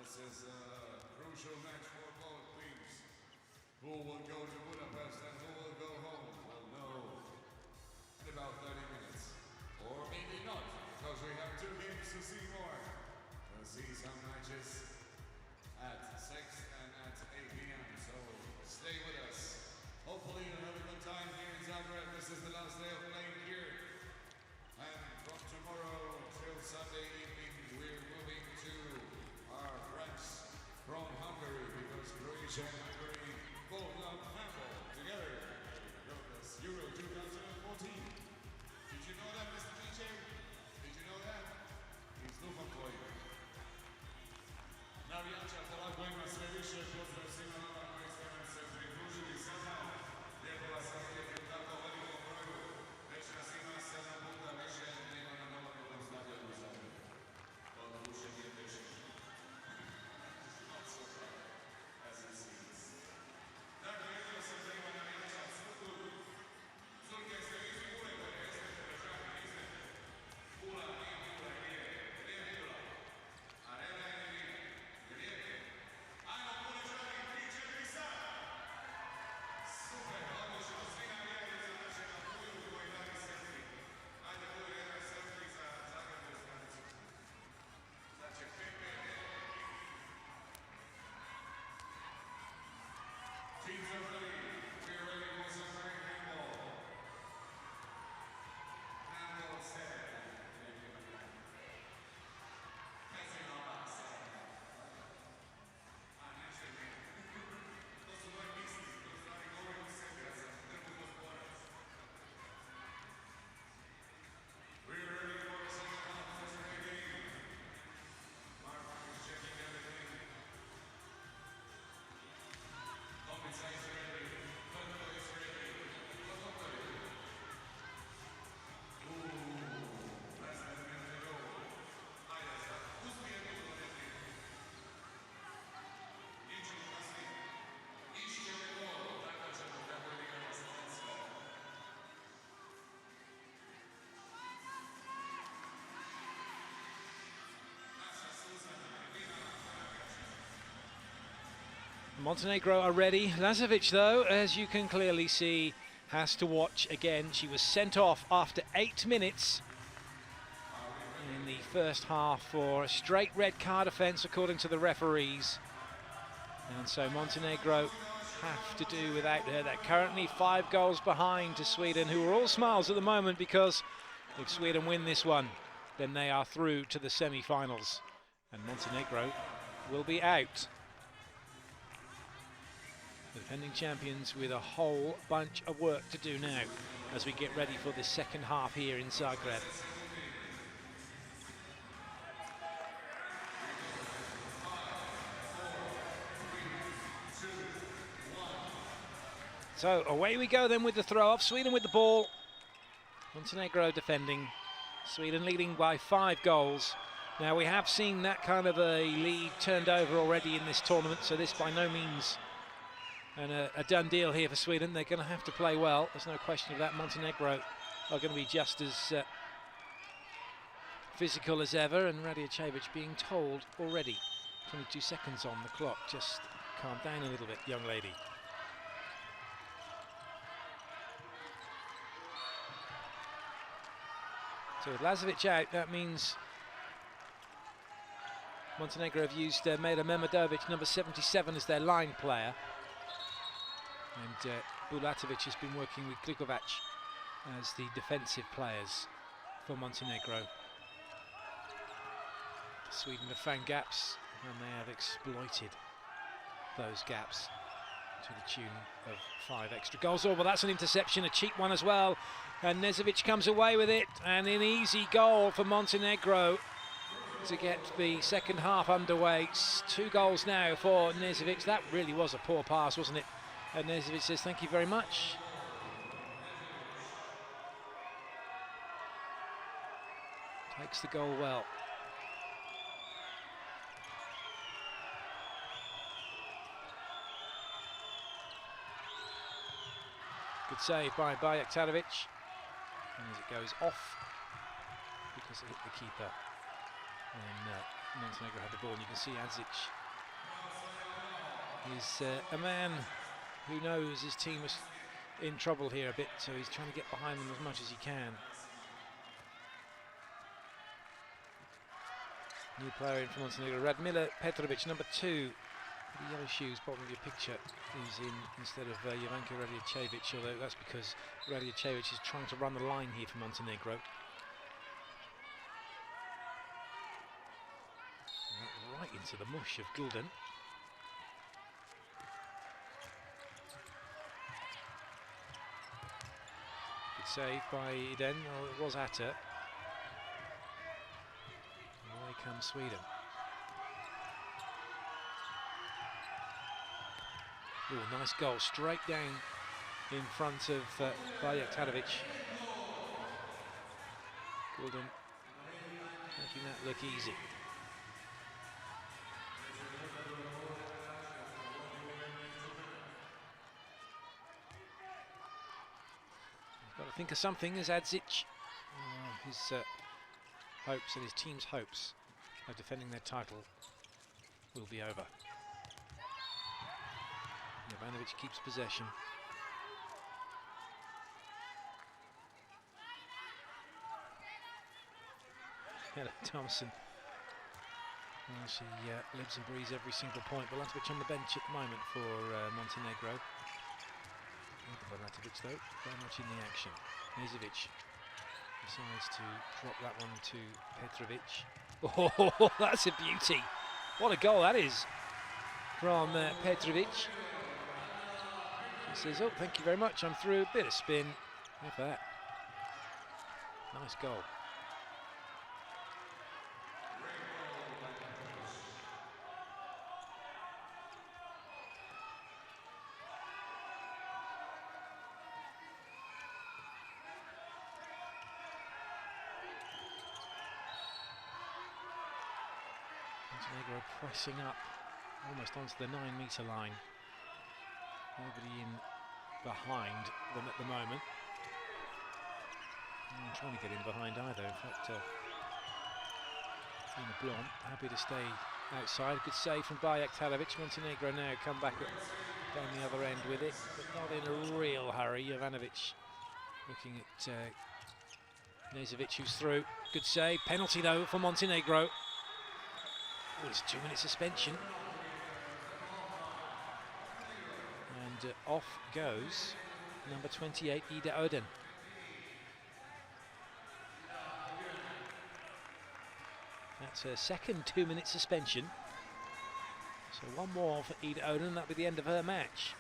This is a crucial match for both teams. Who will go to Budapest and who will go home? We'll know in about 30 minutes. Or maybe not, because we have 2 games to see more. We'll see some matches at 6 and at 8 p.m. So stay with us. Hopefully you'll have a good time here in Zagreb. This is the last day of playing here. And from tomorrow till Sunday evening, we're moving to our friends from Hungary, because Croatia and Hungary both love handball together. This Euro 2014. Did you know that, Mr. DJ? Did you know that? He's looking for you. Navijača polako ima sve više, pozdrav svima nama koji ste nam se pridružili sada. Lijepo vas sam vidjeti u tako velikom broju. Već nas ima 7 puta više nego na novom stadionu u Zagrebu. To duše nije teško. Not so far as it seems. Dakle, vidio sam da ima navijača Crku. Crke ste vi figure koje jeste podržavni, niste? Pula, nije Pula, gdje je Pula? Arena je nije. Gdje je? Ajmo podržavni 3-4 sad! Super, odlično, svi Montenegro are ready. Lazovic, though, as you can clearly see, has to watch again. She was sent off after 8 minutes in the first half for a straight red card offence, according to the referees. And so Montenegro have to do without her. They're currently 5 goals behind to Sweden, who are all smiles at the moment, because if Sweden win this one, then they are through to the semi-finals. And Montenegro will be out. The defending champions with a whole bunch of work to do now as we get ready for the second half here in Zagreb. So away we go then with the throw-off. Sweden with the ball. Montenegro defending. Sweden leading by 5 goals. Now we have seen that kind of a lead turned over already in this tournament, so this by no means a done deal here for Sweden. They're going to have to play well, there's no question of that. Montenegro are going to be just as physical as ever, and Radiocevic being told already, 22 seconds on the clock, just calm down a little bit, young lady. So with Lazovic out, that means Montenegro have used Meda Memedovic, number 77, as their line player. And Bulatovic has been working with Glikovac as the defensive players for Montenegro. Sweden have found gaps, and they have exploited those gaps to the tune of 5 extra goals. Oh, well, that's an interception, a cheap one as well. And Nezovic comes away with it, and an easy goal for Montenegro to get the second half underway. 2 goals now for Nezovic. That really was a poor pass, wasn't it? And Nezovic says thank you very much. Takes the goal well. Good save by Bajoktarevic. And as it goes off, because it hit the keeper. And Montenegro had the ball, and you can see Adzic is a man who knows his team is in trouble here a bit, so he's trying to get behind them as much as he can. New player in for Montenegro, Radmila Petrovic, number 2. The yellow shoes, bottom of your picture, is in instead of Jovanka Radiocevic, although that's because Radiocevic is trying to run the line here for Montenegro. Right into the mush of Gulden. Good save by Eden, or it was Atta. And away comes Sweden. Ooh, nice goal, straight down in front of Bajoktarevic. Gulden making that look easy. He's got to think of something as Adzic. His hopes and his team's hopes of defending their title will be over. Jovanovic keeps possession. Hella Thompson. Well, she lives and breathes every single point. Bulatovic on the bench at the moment for Montenegro. Bulatovic, though, very much in the action. Nezovic decides to drop that one to Petrovic. Oh, that's a beauty. What a goal that is from Petrovic. He says, oh, thank you very much, I'm through. Bit of spin. Look at that. Nice goal. Montenegro pressing up almost onto the 9-metre line. Nobody in behind them at the moment. I'm trying to get in behind either. In fact, Tina Blom happy to stay outside. Good save from Bajak-Talovic. Montenegro now come back down the other end with it, but not in a real hurry. Jovanovic looking at Nezovic, who's through. Good save. Penalty though for Montenegro. Oh, it's a 2-minute suspension. And off goes number 28, Ida Oden. That's her second 2-minute suspension. So one more for Ida Oden, that'll be the end of her match.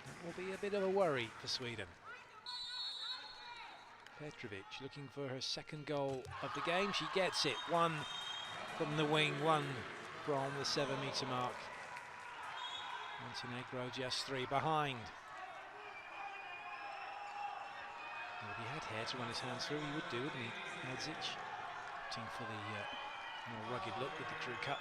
That will be a bit of a worry for Sweden. Petrovic looking for her second goal of the game. She gets it. One from the wing, one from the 7-metre mark. Montenegro just 3 behind. Well, if he had hair to run his hands through, he would do, wouldn't he? Nedzic opting for the more rugged look with the crew cut.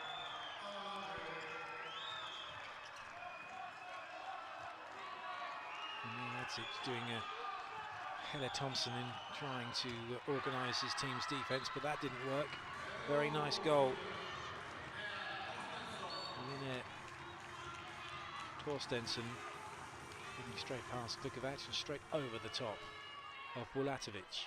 And Nedzic doing a Heather Thompson in trying to organise his team's defence, but that didn't work. Very nice goal. And then Torstensson giving straight past Klikovac and straight over the top of Bulatovic.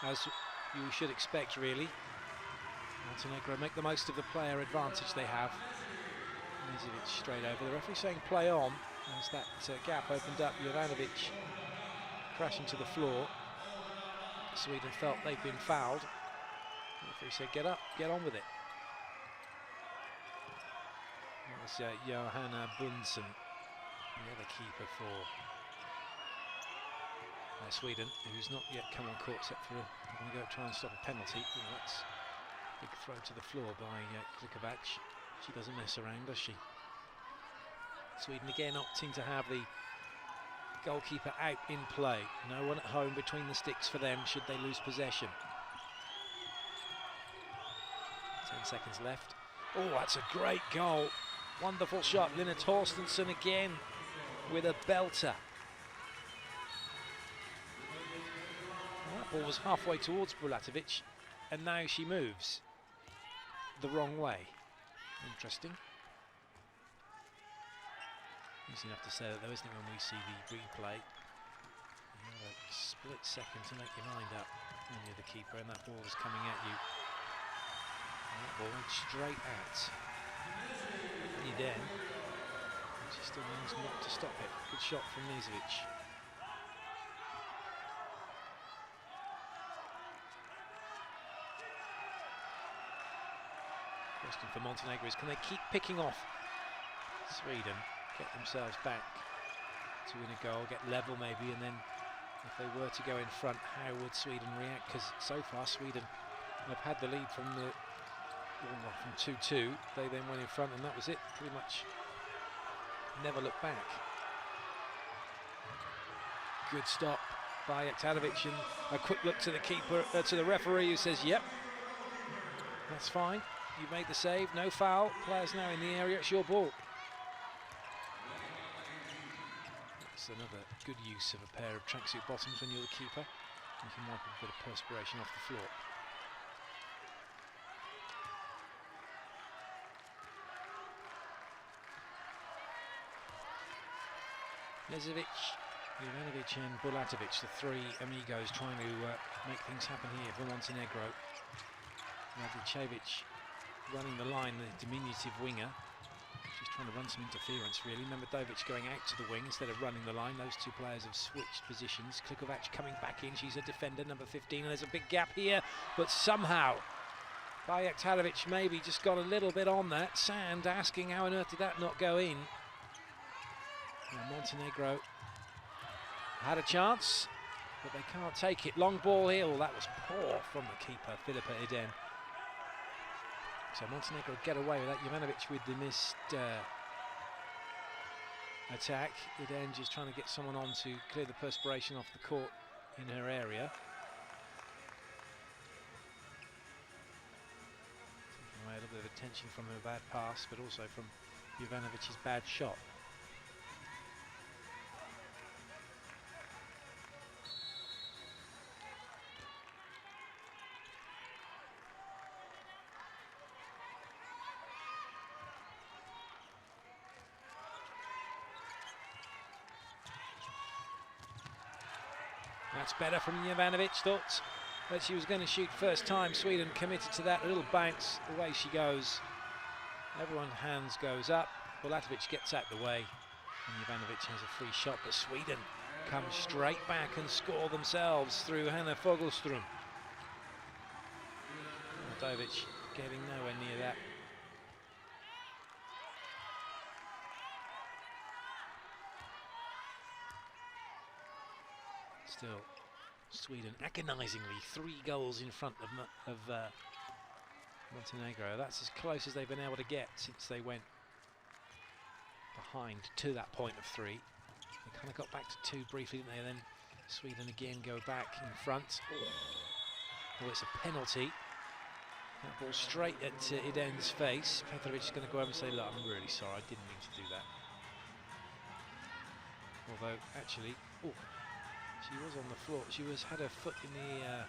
As you should expect, really. Montenegro make the most of the player advantage they have. Nezovic straight over. The referee saying play on as that gap opened up. Jovanovic crashing to the floor. Sweden felt they'd been fouled. The referee said get up, get on with it. That was Johanna Bunsen, the other keeper for Sweden, who's not yet come on court except for going to go try and stop a penalty. That's a big throw to the floor by Klikovac. She doesn't mess around, does she? Sweden again opting to have the goalkeeper out in play. No one at home between the sticks for them should they lose possession. 10 seconds left. Oh, that's a great goal. Wonderful shot. Lina Torstensson again with a belter. That ball was halfway towards Bulatovic, and now she moves the wrong way. Interesting. Easy enough to say that though, isn't it, when we see the replay? You have a split second to make your mind up when you're the keeper and that ball is coming at you. And that ball went straight at Iden. She still managed not to stop it. Good shot from Nezovic. Question for Montenegro is, can they keep picking off Sweden, get themselves back to win a goal, get level maybe, and then if they were to go in front, how would Sweden react? Because so far Sweden have had the lead from 2-2. They then went in front and that was it, pretty much never looked back. Good stop by Talovic, and a quick look to the keeper, to the referee, who says, yep, that's fine. You made the save, no foul. Players now in the area, it's your ball. That's another good use of a pair of tracksuit bottoms when you're the keeper. You can wipe a bit of perspiration off the floor. Nezovic, Jovanovic and Bulatovic, the 3 amigos trying to make things happen here for Montenegro. Radlicevic running the line, the diminutive winger. She's trying to run some interference, really. Memedovic going out to the wing instead of running the line. Those two players have switched positions. Klikovac coming back in. She's a defender, number 15, and there's a big gap here. But somehow, Bajak-Talovic maybe just got a little bit on that. Sand asking how on earth did that not go in? And Montenegro had a chance, but they can't take it. Long ball here. Oh, that was poor from the keeper, Filipa Iden. So Montenegro get away with that. Jovanovic with the missed attack. Iden just trying to get someone on to clear the perspiration off the court in her area. flinching from a bad pass, but also from Jovanovic's bad shot. That's better from Jovanovic. Thought that she was going to shoot first time. Sweden committed to that. A little bounce, away she goes. Everyone's hands goes up. Bulatovic gets out the way. And Jovanovic has a free shot, but Sweden come straight back and score themselves through Hanna Fogelström. Bulatovic getting nowhere near that. Still, Sweden agonisingly 3 goals in front of Montenegro. That's as close as they've been able to get since they went behind to that point of 3. They kind of got back to 2 briefly, didn't they? And then Sweden again go back in front. Oh, it's a penalty. That ball straight at Iden's face. Petrovic is going to go over and say, look, I'm really sorry, I didn't mean to do that. Although, actually, she was on the floor. She had her foot in the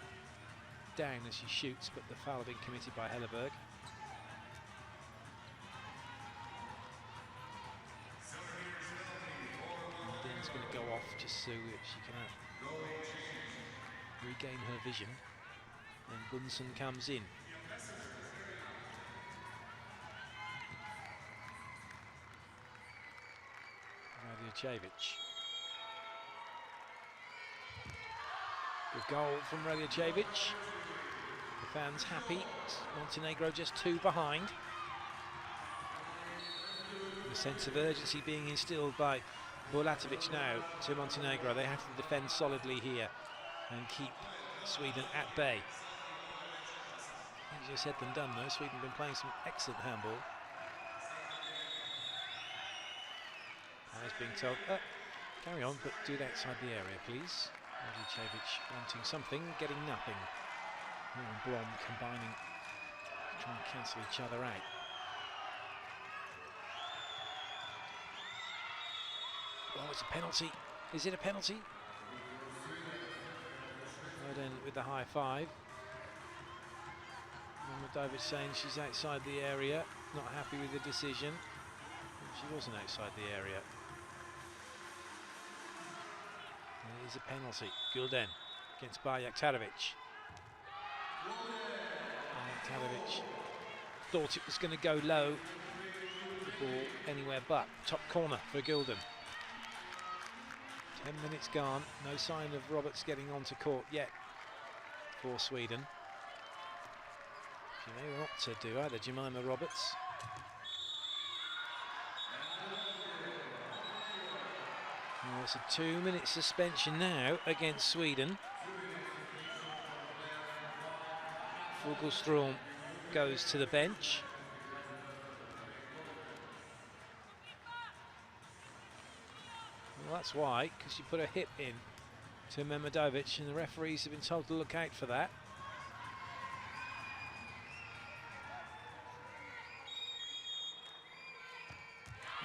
down as she shoots, but the foul had been committed by Helleberg. And Iden's going to go off just so she can regain her vision. And Bunsen comes in. Radiocevic. Good goal from Radiocevic. The fans happy. Montenegro just 2 behind. The sense of urgency being instilled by Bulatovic now to Montenegro. They have to defend solidly here and keep Sweden at bay. Easier said than done though. Sweden have been playing some excellent handball. As being told, carry on, but do it outside the area, please. Radiocevic wanting something, getting nothing. Moore and Blom combining to try and cancel each other out. Oh, it's a penalty. Is it a penalty? Iden with the high five. Mamadovic saying she's outside the area, not happy with the decision. She wasn't outside the area. It is a penalty. Gulden against Bajaktarevic. Bajaktarevic thought it was going to go low. The ball anywhere but top corner for Gulden. 10 minutes gone. No sign of Roberts getting onto court yet for Sweden. She may not to do either, Jemima Roberts. Well, it's a 2-minute suspension now against Sweden. Fogelström goes to the bench. Well, that's why, because she put her hip in to Mamadovic, and the referees have been told to look out for that.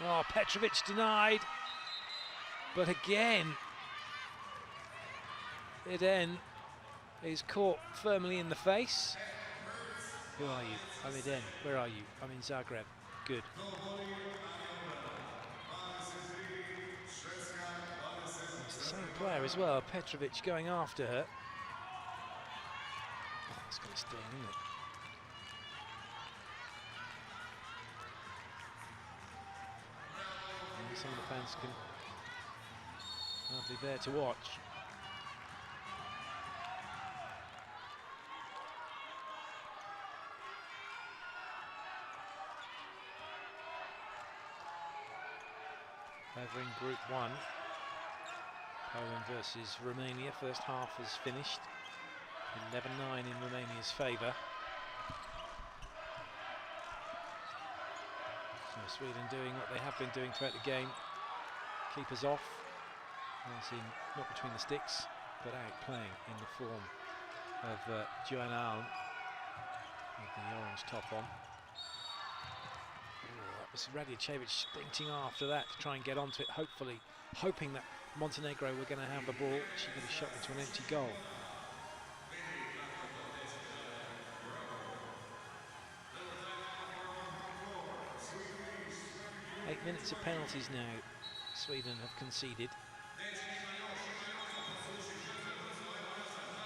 Oh, Petrovic denied. But again, Iden is caught firmly in the face. Who are you? I'm Iden. Where are you? I'm in Zagreb. Good. It's the same player as well. Petrovic going after her. Oh, it's going to sting, isn't it? And some of the fans can hardly bear to watch. Over in Group 1, Poland versus Romania. First half has finished. 11-9 in Romania's favour. So Sweden doing what they have been doing throughout the game. Keepers off. As in, not between the sticks, but out playing in the form of Joanna Alm with the orange top on. That was Radjacevic sprinting after that to try and get onto it, hoping that Montenegro were going to have the ball. She could have shot into an empty goal. 8 minutes of penalties now Sweden have conceded.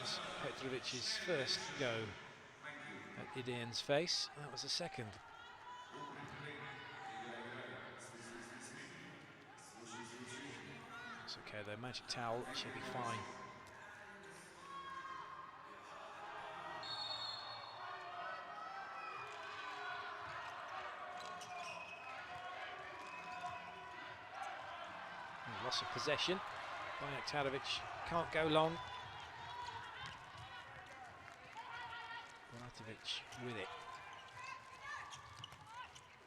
This Petrovic's first go at Iden's face. That was the second. It's okay though, magic towel, she'll be fine. Loss of possession by Aktatovic, can't go long. Bulatovic with it.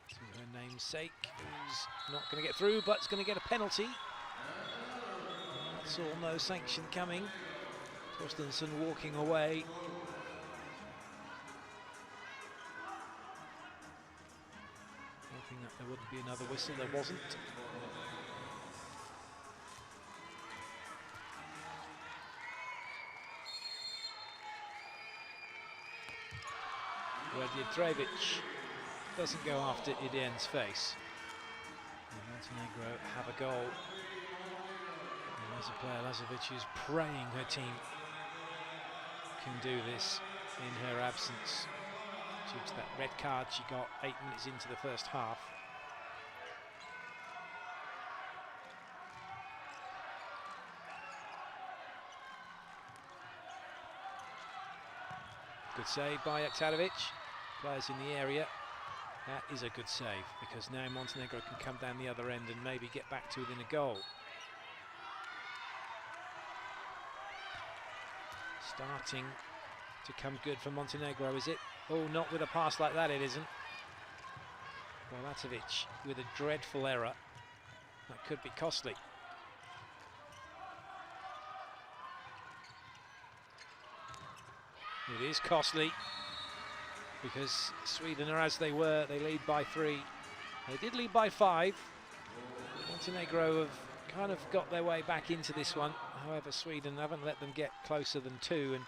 To her namesake, who's not going to get through, but it's going to get a penalty. Saw no sanction coming. Torstensson walking away. Hoping that there wouldn't be another whistle, there wasn't. Radjacevic doesn't go after Iden's face. And Montenegro have a goal. And there's a player, Lazovic, who's praying her team can do this in her absence. Due to that red card she got 8 minutes into the first half. Good save by Aktatovic. Players in the area. That is a good save, because now Montenegro can come down the other end and maybe get back to within a goal. Starting to come good for Montenegro, is it? Oh, not with a pass like that, it isn't. Bulatovic with a dreadful error. That could be costly. It is costly, because Sweden are as they were. They lead by 3. They did lead by 5. Montenegro have kind of got their way back into this one. However, Sweden haven't let them get closer than 2, and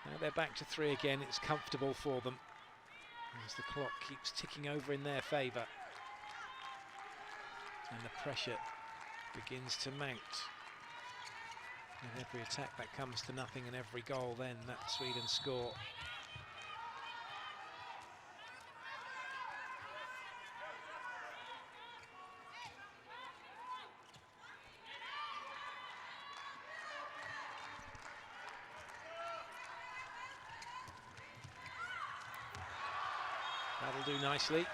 now they're back to 3 again. It's comfortable for them as the clock keeps ticking over in their favour, and the pressure begins to mount. With every attack that comes to nothing, and every goal then that Sweden score. That'll do nicely.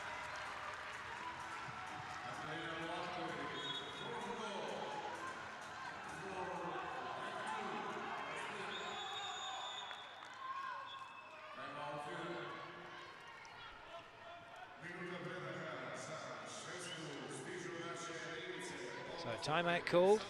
So timeout called.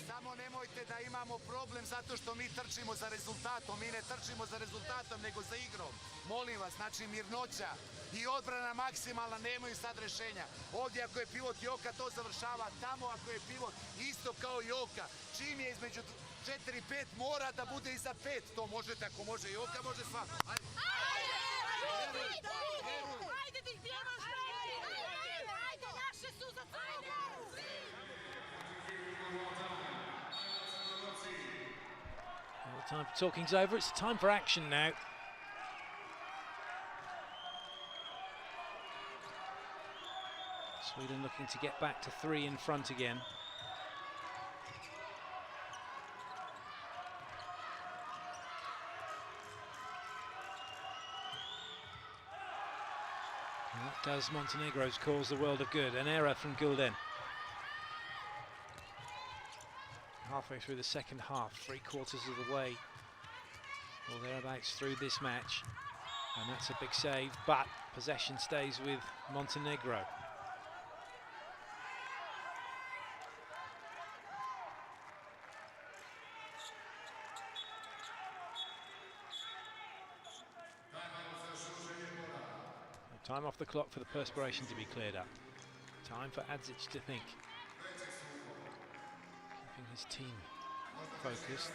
Samo nemojte da imamo problem zato što mi trčimo za rezultatom. Mi ne trčimo za rezultatom, nego za igrom. Molim vas, znači mirnoća i odbrana maksimalna, nemaju sad rešenja. Ovdje ako je pivot Joka, to završava. Tamo ako je pivot, isto kao Joka. Čim je između 4 i 5, mora da bude iza 5. To možete, ako može Joka, može svako. Ajde! Ajde, ti vjeruš! Ajde, naše su za crvene! Well, the time for talking's over. It's time for action now. looking to get back to 3 in front again. And that does Montenegro's cause the world of good. An error from Gulden. Halfway through the second half, 3/4 of the way, or thereabouts through this match. And that's a big save, but possession stays with Montenegro. Time off the clock for the perspiration to be cleared up. Time for Adzic to think. Keeping his team focused,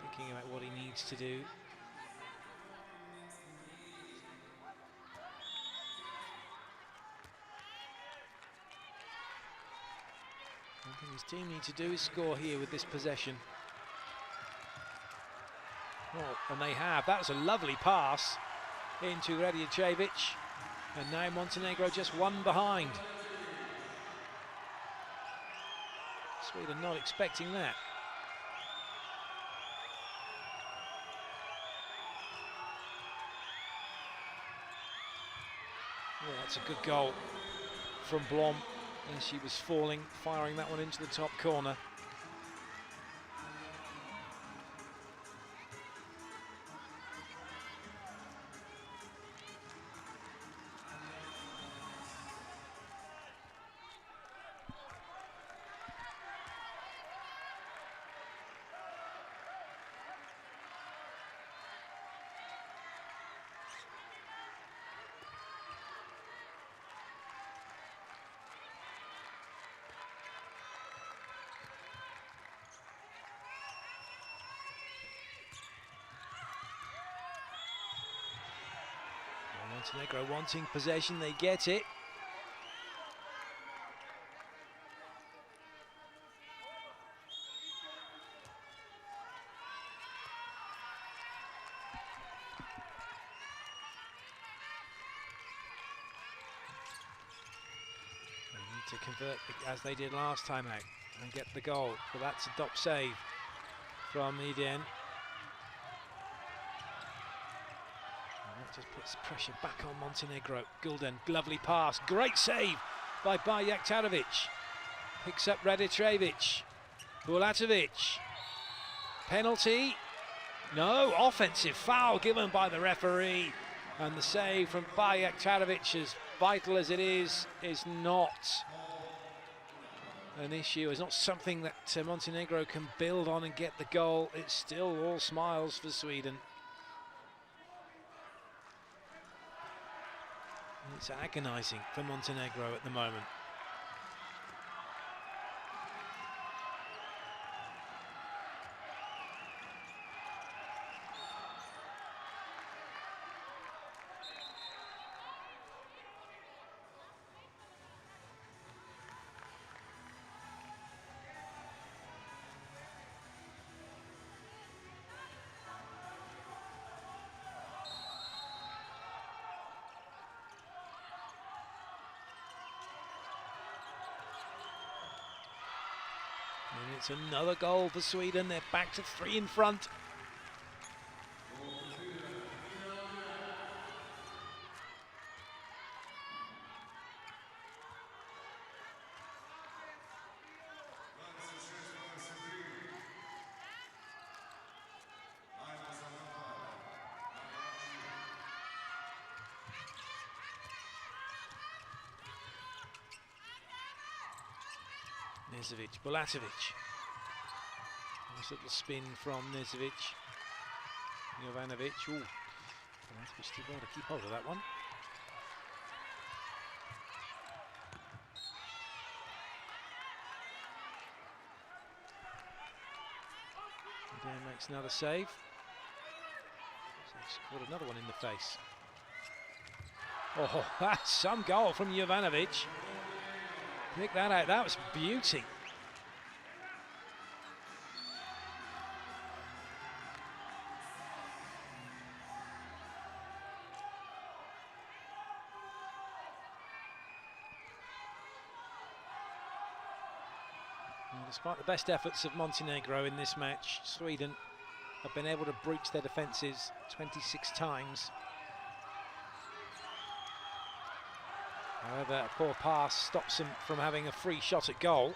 thinking about what he needs to do. One thing his team need to do is score here with this possession. Oh, and they have. That was a lovely pass into Radicevic, and now Montenegro just one behind. Sweden not expecting that. Oh, that's a good goal from Blom as she was falling, firing that one into the top corner. Montenegro wanting possession, they get it. They need to convert as they did last time out and get the goal, but that's a top save from Eden. Just puts pressure back on Montenegro. Gulden, lovely pass, great save by Bajraktarevic. Picks up Radicevic. Bulatovic. Penalty. No, offensive foul given by the referee. And the save from Bajraktarevic, as vital as it is not an issue. It's not something that Montenegro can build on and get the goal. It's still all smiles for Sweden. It's agonising for Montenegro at the moment. And it's another goal for Sweden. They're back to 3 in front. Nezovic, Bulatovic. Nice little spin from Nezovic. Jovanovic. Ooh, Bulatovic still able to keep hold of that one. And then makes another save. So he scored another one in the face. Oh, that's some goal from Jovanovic. Pick that out, that was beauty. Despite the best efforts of Montenegro in this match, Sweden have been able to breach their defences 26 times. However, a poor pass stops them from having a free shot at goal.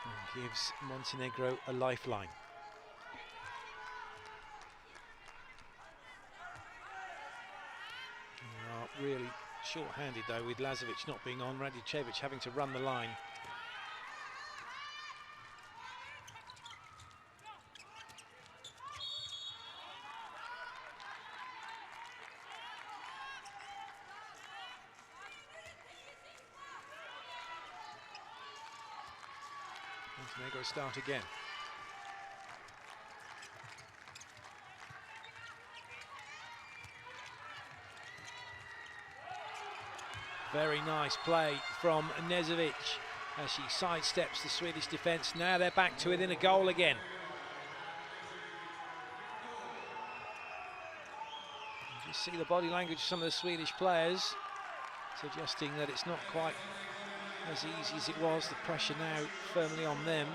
And gives Montenegro a lifeline. They are really short-handed though, with Lazovic not being on, Radicevic having to run the line. Montenegro start again. Very nice play from Nezovic as she sidesteps the Swedish defence. Now they're back to within a goal again. You just see the body language of some of the Swedish players suggesting that it's not quite as easy as it was. The pressure now firmly on them,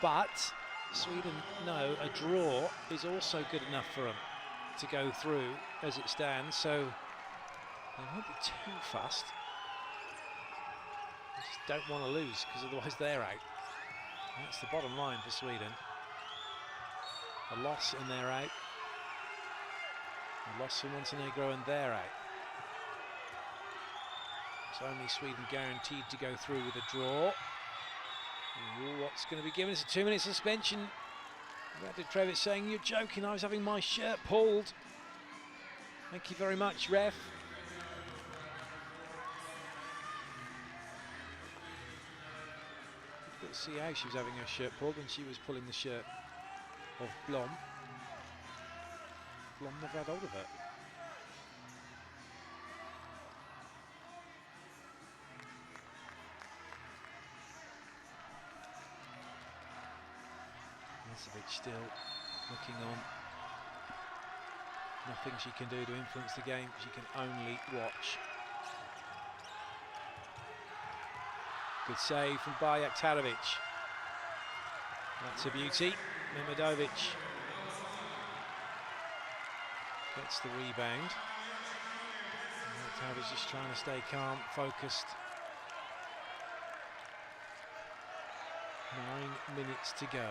but Sweden know a draw is also good enough for them to go through as it stands, so they won't be too fussed. They just don't want to lose because otherwise they're out. That's the bottom line for Sweden. A loss and they're out. A loss for Montenegro and they're out. It's only Sweden guaranteed to go through with a draw. Ooh, what's going to be given? It's a 2-minute suspension. Radicevic saying, "You're joking, I was having my shirt pulled." Thank you very much, ref. You could see how she was having her shirt pulled when she was pulling the shirt of Blom. Blom never had hold of it. Still looking on. Nothing she can do to influence the game. She can only watch. Good save from Bajaktarovic. That's a beauty. Mimidovic gets the rebound. Bajaktarovic just trying to stay calm, focused. 9 minutes to go.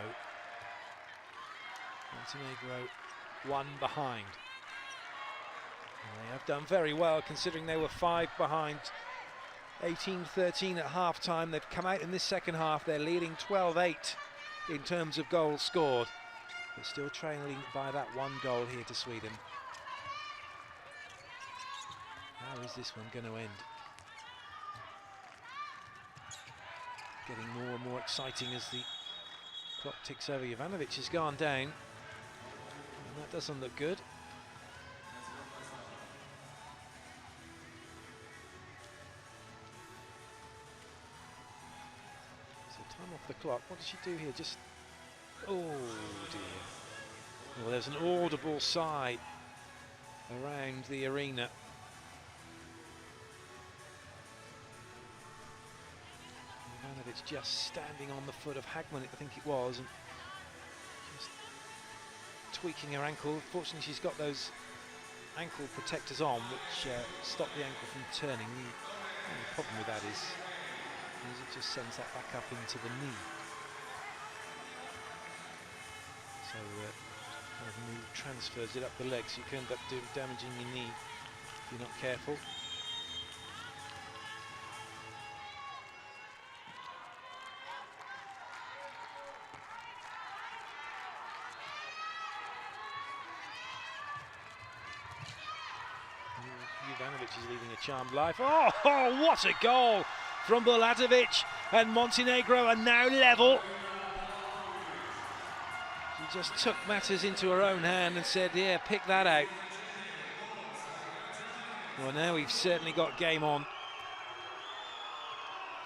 Montenegro one behind. And they have done very well considering they were 5 behind, 18-13 at half-time. They've come out in this second half, they're leading 12-8 in terms of goals scored, but still trailing by that 1 goal here to Sweden. How is this one going to end? Getting more and more exciting as the clock ticks over. Jovanovic has gone down. That doesn't look good. So time off the clock. What did she do here? Just, oh dear. Well, there's an audible sigh around the arena. Jovanovic just standing on the foot of Hagman, I think it was, and just tweaking her ankle. Fortunately, she's got those ankle protectors on, which stop the ankle from turning. The only problem with that is it just sends that back up into the knee. So kind of move, transfers it up the leg, so you can end up damaging your knee if you're not careful. Jovanovic is leading a charmed life. Oh, what a goal from Bulatovic, and Montenegro are now level. She just took matters into her own hand and said, yeah, pick that out. Well, now we've certainly got game on.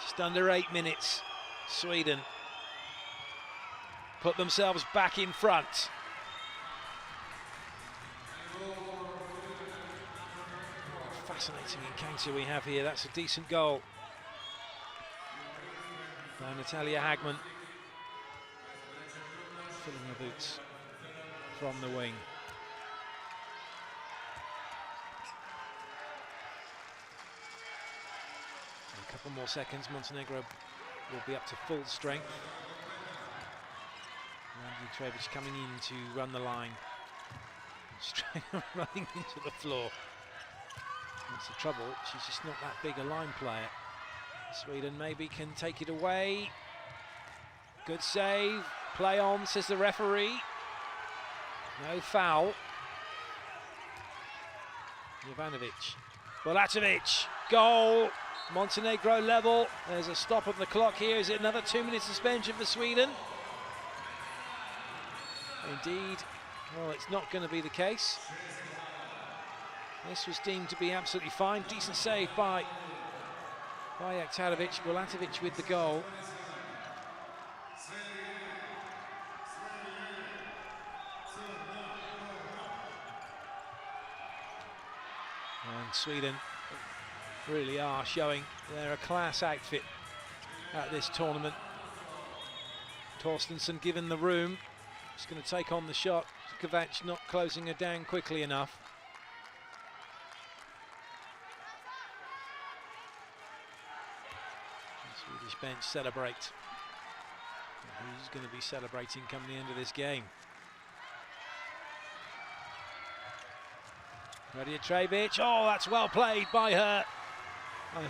Just under 8 minutes, Sweden put themselves back in front. Fascinating encounter we have here. That's a decent goal Now Natalia Hagman filling her boots from the wing. A couple more seconds, Montenegro will be up to full strength. Trevic coming in to run the line. Straight running into the floor. That's the trouble, she's just not that big a line player. Sweden maybe can take it away. Good save, play on, says the referee. No foul. Jovanovic, Bulatovic, goal. Montenegro level. There's a stop of the clock here. Is it another 2-minute suspension for Sweden? Indeed. Well, it's not going to be the case. This was deemed to be absolutely fine. Decent save by Aktalovic. Bulatovic with the goal. And Sweden really are showing they're a class outfit at this tournament. Torstensson given the room. He's going to take on the shot. Kovac not closing her down quickly enough. The Swedish bench celebrate. Who's going to be celebrating come the end of this game? Radia Trevic. Oh, that's well played by her.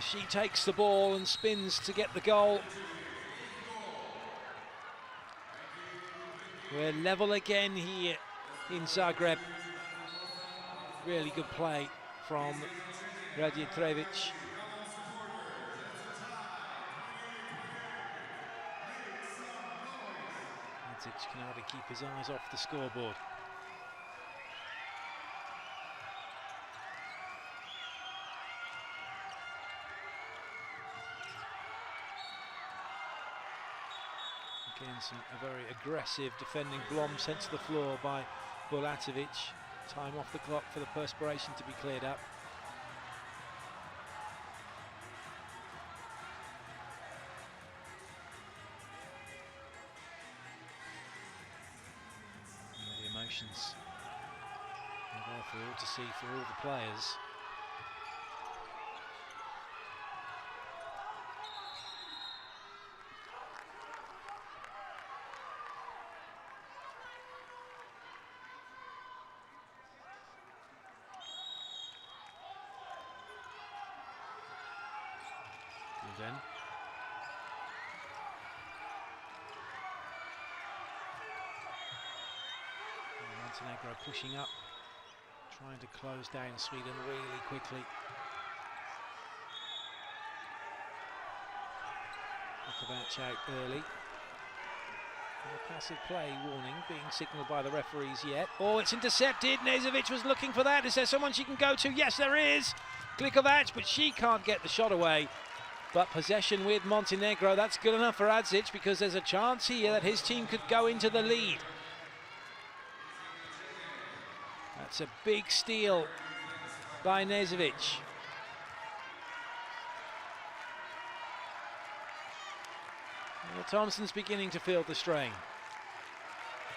She takes the ball and spins to get the goal. We're level again here in Zagreb. Really good play from Radia Trevic. Adzic can hardly keep his eyes off the scoreboard. Again, a very aggressive defending Blom sent to the floor by Bulatovic. Time off the clock for the perspiration to be cleared up. And the emotions are there for all to see for all the players. Then Montenegro pushing up, trying to close down Sweden really quickly. Kovac out early. No passive play warning being signalled by the referees yet. Oh, it's intercepted. Nezovic was looking for that. Is there someone she can go to? Yes, there is. Klikovac, but she can't get the shot away. But possession with Montenegro, that's good enough for Adzic because there's a chance here that his team could go into the lead. That's a big steal by Nezovic. Well, Thompson's beginning to feel the strain.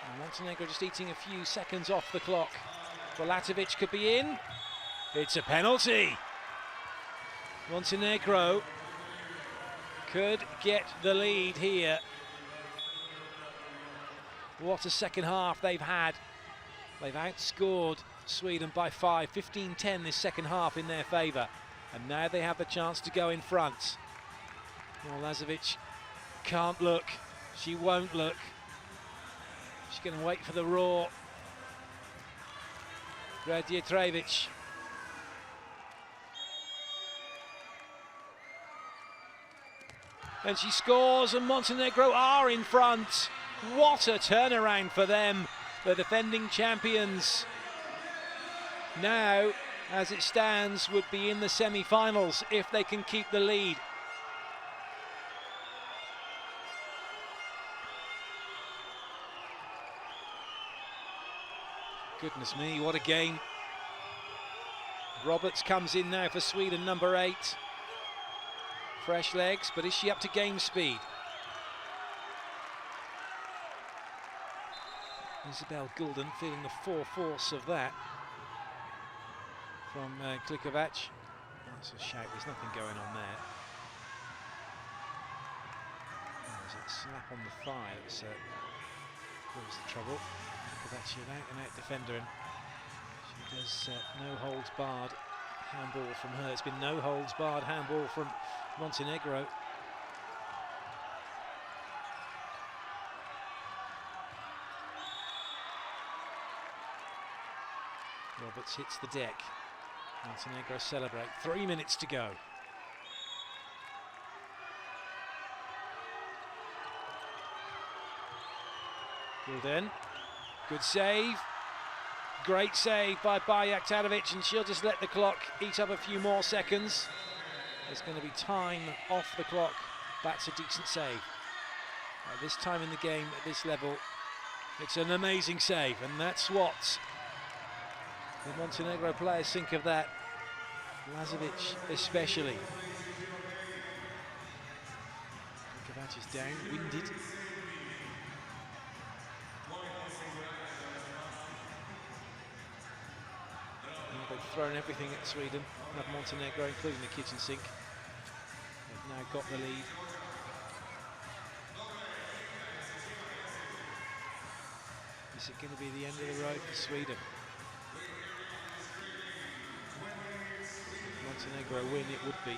And Montenegro just eating a few seconds off the clock. Bulatovic could be in. It's a penalty. Montenegro could get the lead here. What a second half they've had. They've outscored Sweden by 5, 15-10 this second half in their favour. And now they have the chance to go in front. Well, Lazovic can't look. She won't look. She's going to wait for the roar. Radia Trevic. And she scores, and Montenegro are in front. What a turnaround for them, the defending champions. Now, as it stands, would be in the semi-finals if they can keep the lead. Goodness me, what a game. Roberts comes in now for Sweden, number 8. Fresh legs, but is she up to game speed? Isabel Gulden feeling the full force of that from Klikovac. That's a shout, there's nothing going on there. There's a slap on the thigh that's caused the trouble. Klikovac, an out-and-out defender, and she does no holds barred handball from her. It's been no holds barred handball from Montenegro. Roberts hits the deck. Montenegro celebrate. 3 minutes to go. Gulden, good save. Great save by Bajak-Tanovic, and she'll just let the clock eat up a few more seconds. There's going to be time off the clock. That's a decent save. At this time in the game, at this level, it's an amazing save, and that's what the Montenegro players think of that. Lazovic especially. Kovac is down, winded. They've thrown everything at Sweden, at Montenegro, including the kitchen sink. They've now got the lead. Is it going to be the end of the road for Sweden? Montenegro win, it would be.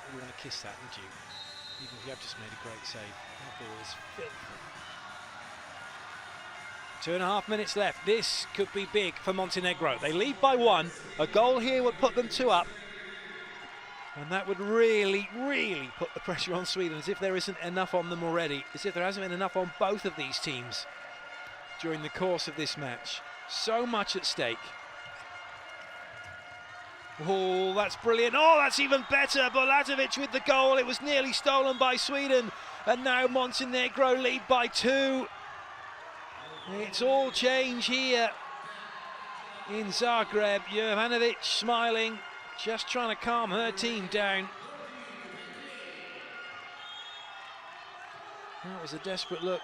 You want to kiss that, would you? Even if you have just made a great save. That ball is filthy. 2.5 minutes left. This could be big for Montenegro. They lead by 1. A goal here would put them 2 up. And that would really, really put the pressure on Sweden, as if there isn't enough on them already, as if there hasn't been enough on both of these teams during the course of this match. So much at stake. Oh, that's brilliant. Oh, that's even better. Bulatovic with the goal. It was nearly stolen by Sweden. And now Montenegro lead by 2. It's all change here in Zagreb. Jovanovic smiling, just trying to calm her team down. That was a desperate look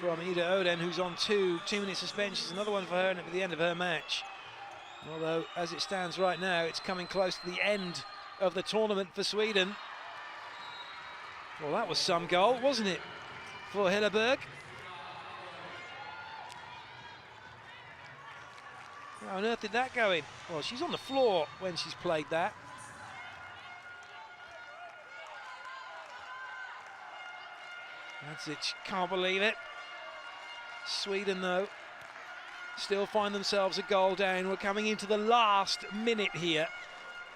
from Ida Oden, who's on 2-minute suspensions. Another one for her at the end of her match. Although, as it stands right now, it's coming close to the end of the tournament for Sweden. Well, that was some goal, wasn't it, for Hilleberg? How on earth did that go in? Well, she's on the floor when she's played that. Madzic can't believe it. Sweden, though, still find themselves a goal down. We're coming into the last minute here.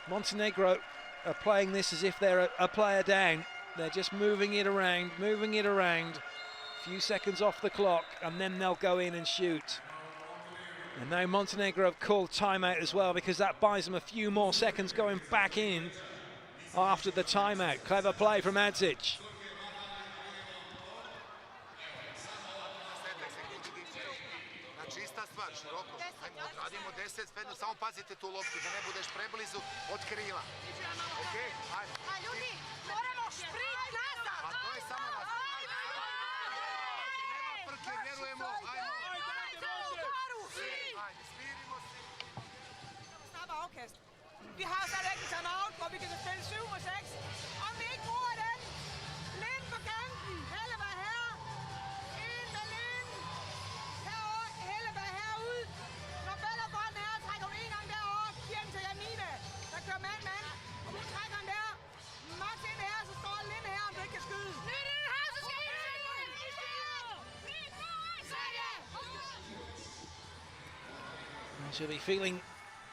Montenegro are playing this as if they're a player down. They're just moving it around, moving it around. A few seconds off the clock, and then they'll go in and shoot. And now Montenegro have called timeout as well, because that buys them a few more seconds going back in after the timeout. Clever play from Madzic. Čista stvar, široko. Ajmo, radimo 10, 15, samo pazite tu loptu, da ne budeš preblizu od krila. Okej, ajmo. A ljudi, moramo šprit nazad! A to je samo nazad. Nema frke, vjerujemo, ajmo. Ajde, smirimo se. Snapper afkast. Vi har stadigvæk en timeout, hvor vi kan spille 7-6. Om vi ikke bruger den, Lind på kanten, Helleberg her. Ind med Lind. Herovre, Helleberg herude. Når Bella får den her, trækker hun en gang derovre. Giver den til Janine, der kører mand. Og hun trækker den der. Max ind her, så står Lind her, om du ikke kan skyde. She'll be feeling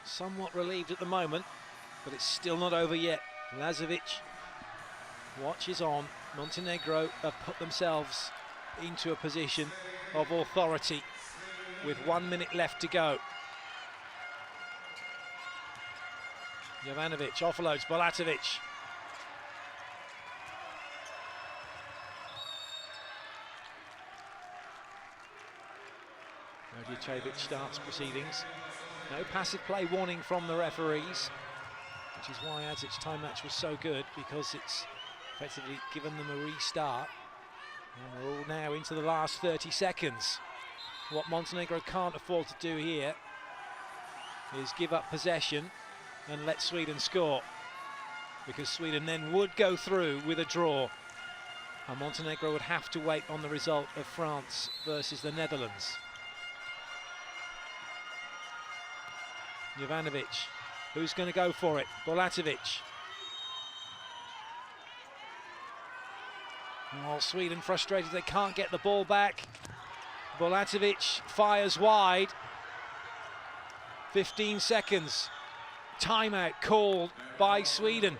somewhat relieved at the moment, but it's still not over yet. Lazovic watches on. Montenegro have put themselves into a position of authority with 1 minute left to go. Jovanovic offloads Bulatovic. Radiojevic starts proceedings. No passive play warning from the referees, which is why Adzic's time match was so good, because it's effectively given them a restart. And we're all now into the last 30 seconds. What Montenegro can't afford to do here is give up possession and let Sweden score, because Sweden then would go through with a draw, and Montenegro would have to wait on the result of France versus the Netherlands. Jovanovic, who's going to go for it? Bulatovic. Well, Sweden frustrated they can't get the ball back. Bulatovic fires wide. 15 seconds. Timeout called by Sweden.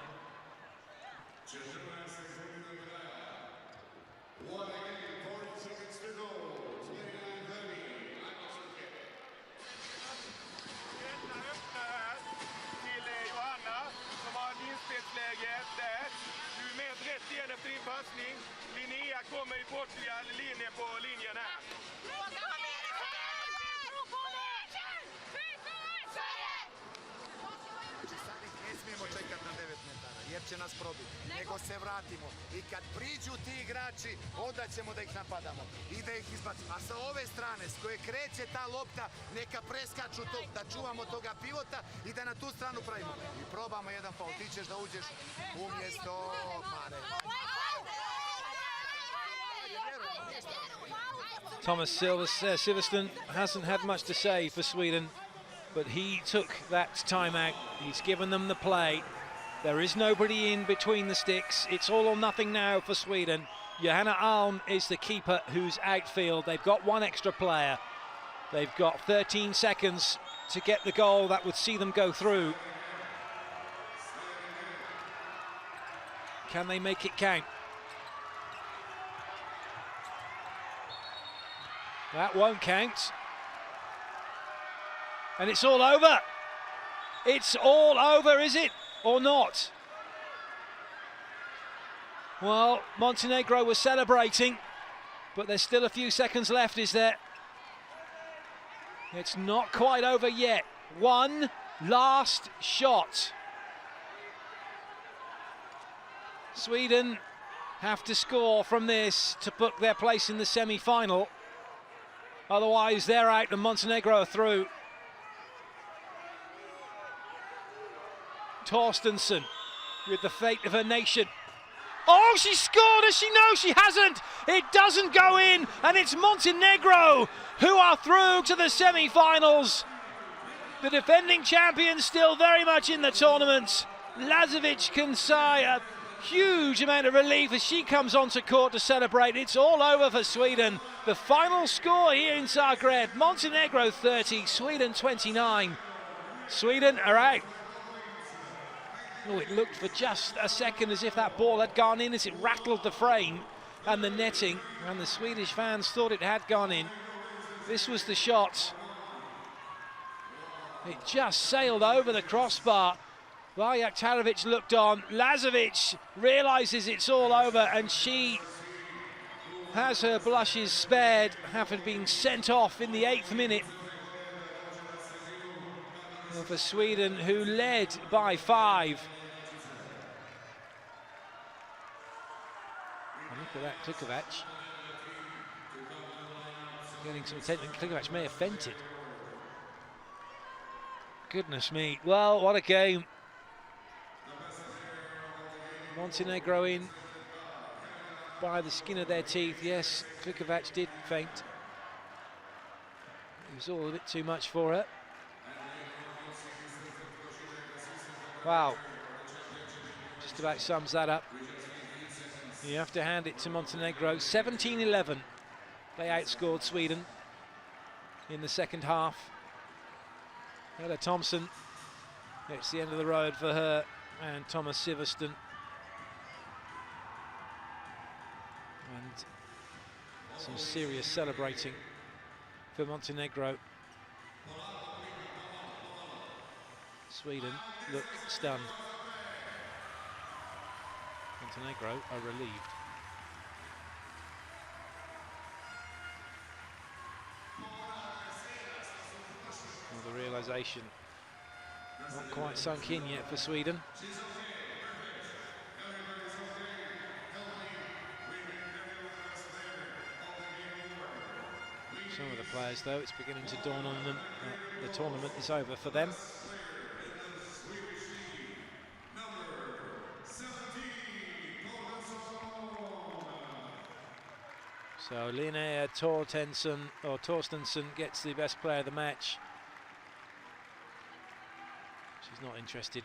Jer će nas probiti, nego se vratimo i kad priđu ti igrači, onda ćemo da ih napadamo i da ih izbacimo. A sa ove strane s koje kreće ta lopta, neka preskaču to, da čuvamo toga pivota i da na tu stranu pravimo. I probamo jedan faul, ti ćeš da uđeš umjesto Mare. Thomas Silverstone hasn't had much to say for Sweden, but he took that timeout. He's given them the play. There is nobody in between the sticks. It's all or nothing now for Sweden. Johanna Alm is the keeper who's outfield. They've got one extra player. They've got 13 seconds to get the goal that would see them go through. Can they make it count? That won't count. And it's all over. It's all over, is it? Or not? Well, Montenegro was celebrating, but there's still a few seconds left, is there? It's not quite over yet. One last shot. Sweden have to score from this to book their place in the semi-final. Otherwise, they're out and Montenegro are through. Torstensson with the fate of her nation. Oh, she scored! Does she? No, she hasn't! It doesn't go in, and it's Montenegro who are through to the semi-finals. The defending champions still very much in the tournament. Lazovic can sigh a huge amount of relief as she comes onto court to celebrate. It's all over for Sweden. The final score here in Zagreb, Montenegro 30, Sweden 29. Sweden are out. Oh, it looked for just a second as if that ball had gone in as it rattled the frame and the netting, and the Swedish fans thought it had gone in. This was the shot. It just sailed over the crossbar. Vajak Tarovic looked on. Lazovic realises it's all over, and she has her blushes spared, having been sent off in the 8th minute. For Sweden, who led by 5. And look at that, Klikovac. Getting some attention. Klikovac may have fainted. Goodness me. Well, what a game. Montenegro in by the skin of their teeth. Yes, Klikovac did faint. It was all a bit too much for her. Wow, just about sums that up. You have to hand it to Montenegro. 17-11. They outscored Sweden in the second half. Hella Thompson, it's the end of the road for her and Thomas Silverstone. And some serious celebrating for Montenegro. Sweden look stunned. Montenegro are relieved. Well, the realisation not quite sunk in yet for Sweden. Some of the players, though, it's beginning to dawn on them that the tournament is over for them. So Linnea Torstensson gets the best player of the match. She's not interested.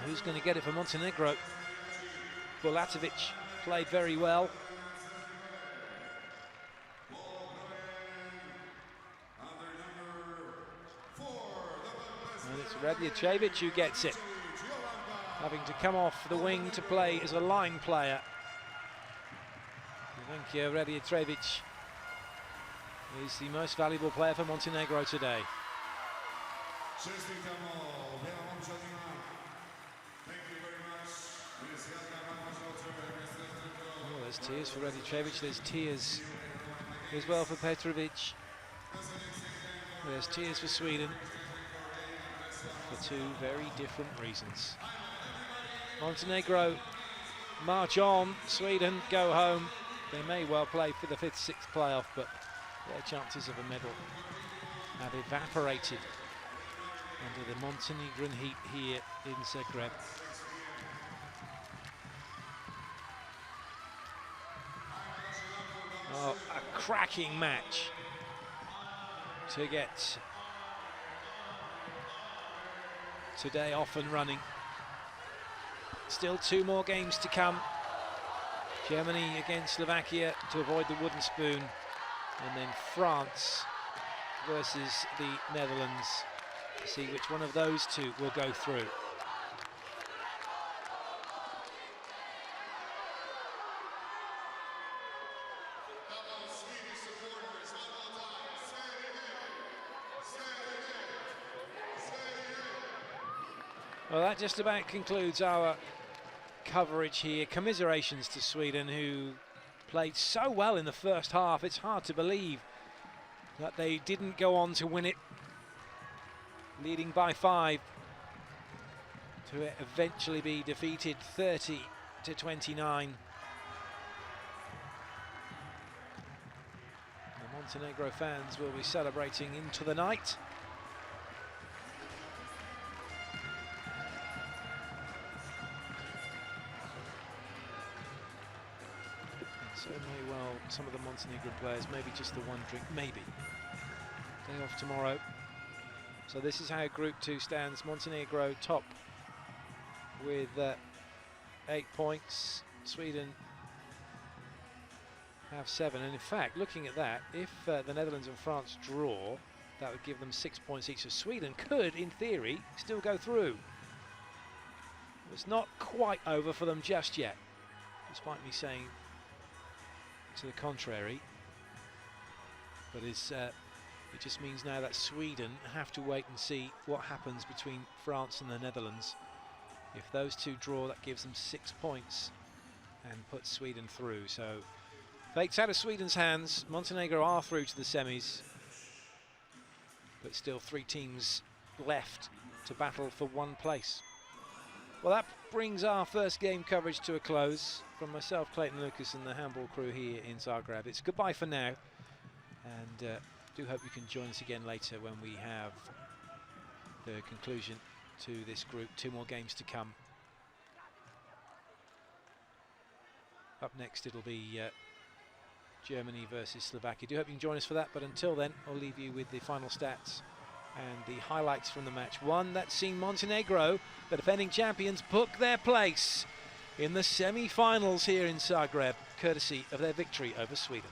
Who's going to get it for Montenegro? Bulatovic played very well. And it's Radjacevic who gets it, having to come off the wing to play as a line player. I think Radjacevic is the most valuable player for Montenegro today. Oh, there's tears for Radjacevic, there's tears as well for Petrovic. There's tears for Sweden, for two very different reasons. Montenegro march on, Sweden go home. They may well play for the 5th, 6th playoff, but their chances of a medal have evaporated under the Montenegrin heat here in Zagreb. Oh, a cracking match to get today off and running. Still 2 more games to come. Germany against Slovakia to avoid the wooden spoon, and then France versus the Netherlands to see which one of those two will go through. Well, that just about concludes our coverage here. Commiserations to Sweden, who played so well in the first half. It's hard to believe that they didn't go on to win it, leading by 5, to eventually be defeated 30-29. The Montenegro fans will be celebrating into the night. So may well, some of the Montenegrin players, maybe just the one drink, maybe. Day off tomorrow. So this is how Group 2 stands. Montenegro top with 8 points. Sweden have 7. And in fact, looking at that, if the Netherlands and France draw, that would give them 6 points each. So Sweden could, in theory, still go through. It's not quite over for them just yet, despite me saying to the contrary, but it just means now that Sweden have to wait and see what happens between France and the Netherlands. If those two draw, that gives them 6 points and puts Sweden through. So fate's out of Sweden's hands. Montenegro are through to the semis, but still 3 teams left to battle for 1 place. Well, that brings our first game coverage to a close. From myself, Clayton Lucas, and the handball crew here in Zagreb, it's goodbye for now, and do hope you can join us again later when we have the conclusion to this group. 2 more games to come. Up next, it'll be Germany versus Slovakia. Do hope you can join us for that, but until then, I'll leave you with the final stats and the highlights from the match. One that's seen Montenegro, the defending champions, book their place in the semi-finals here in Zagreb, courtesy of their victory over Sweden.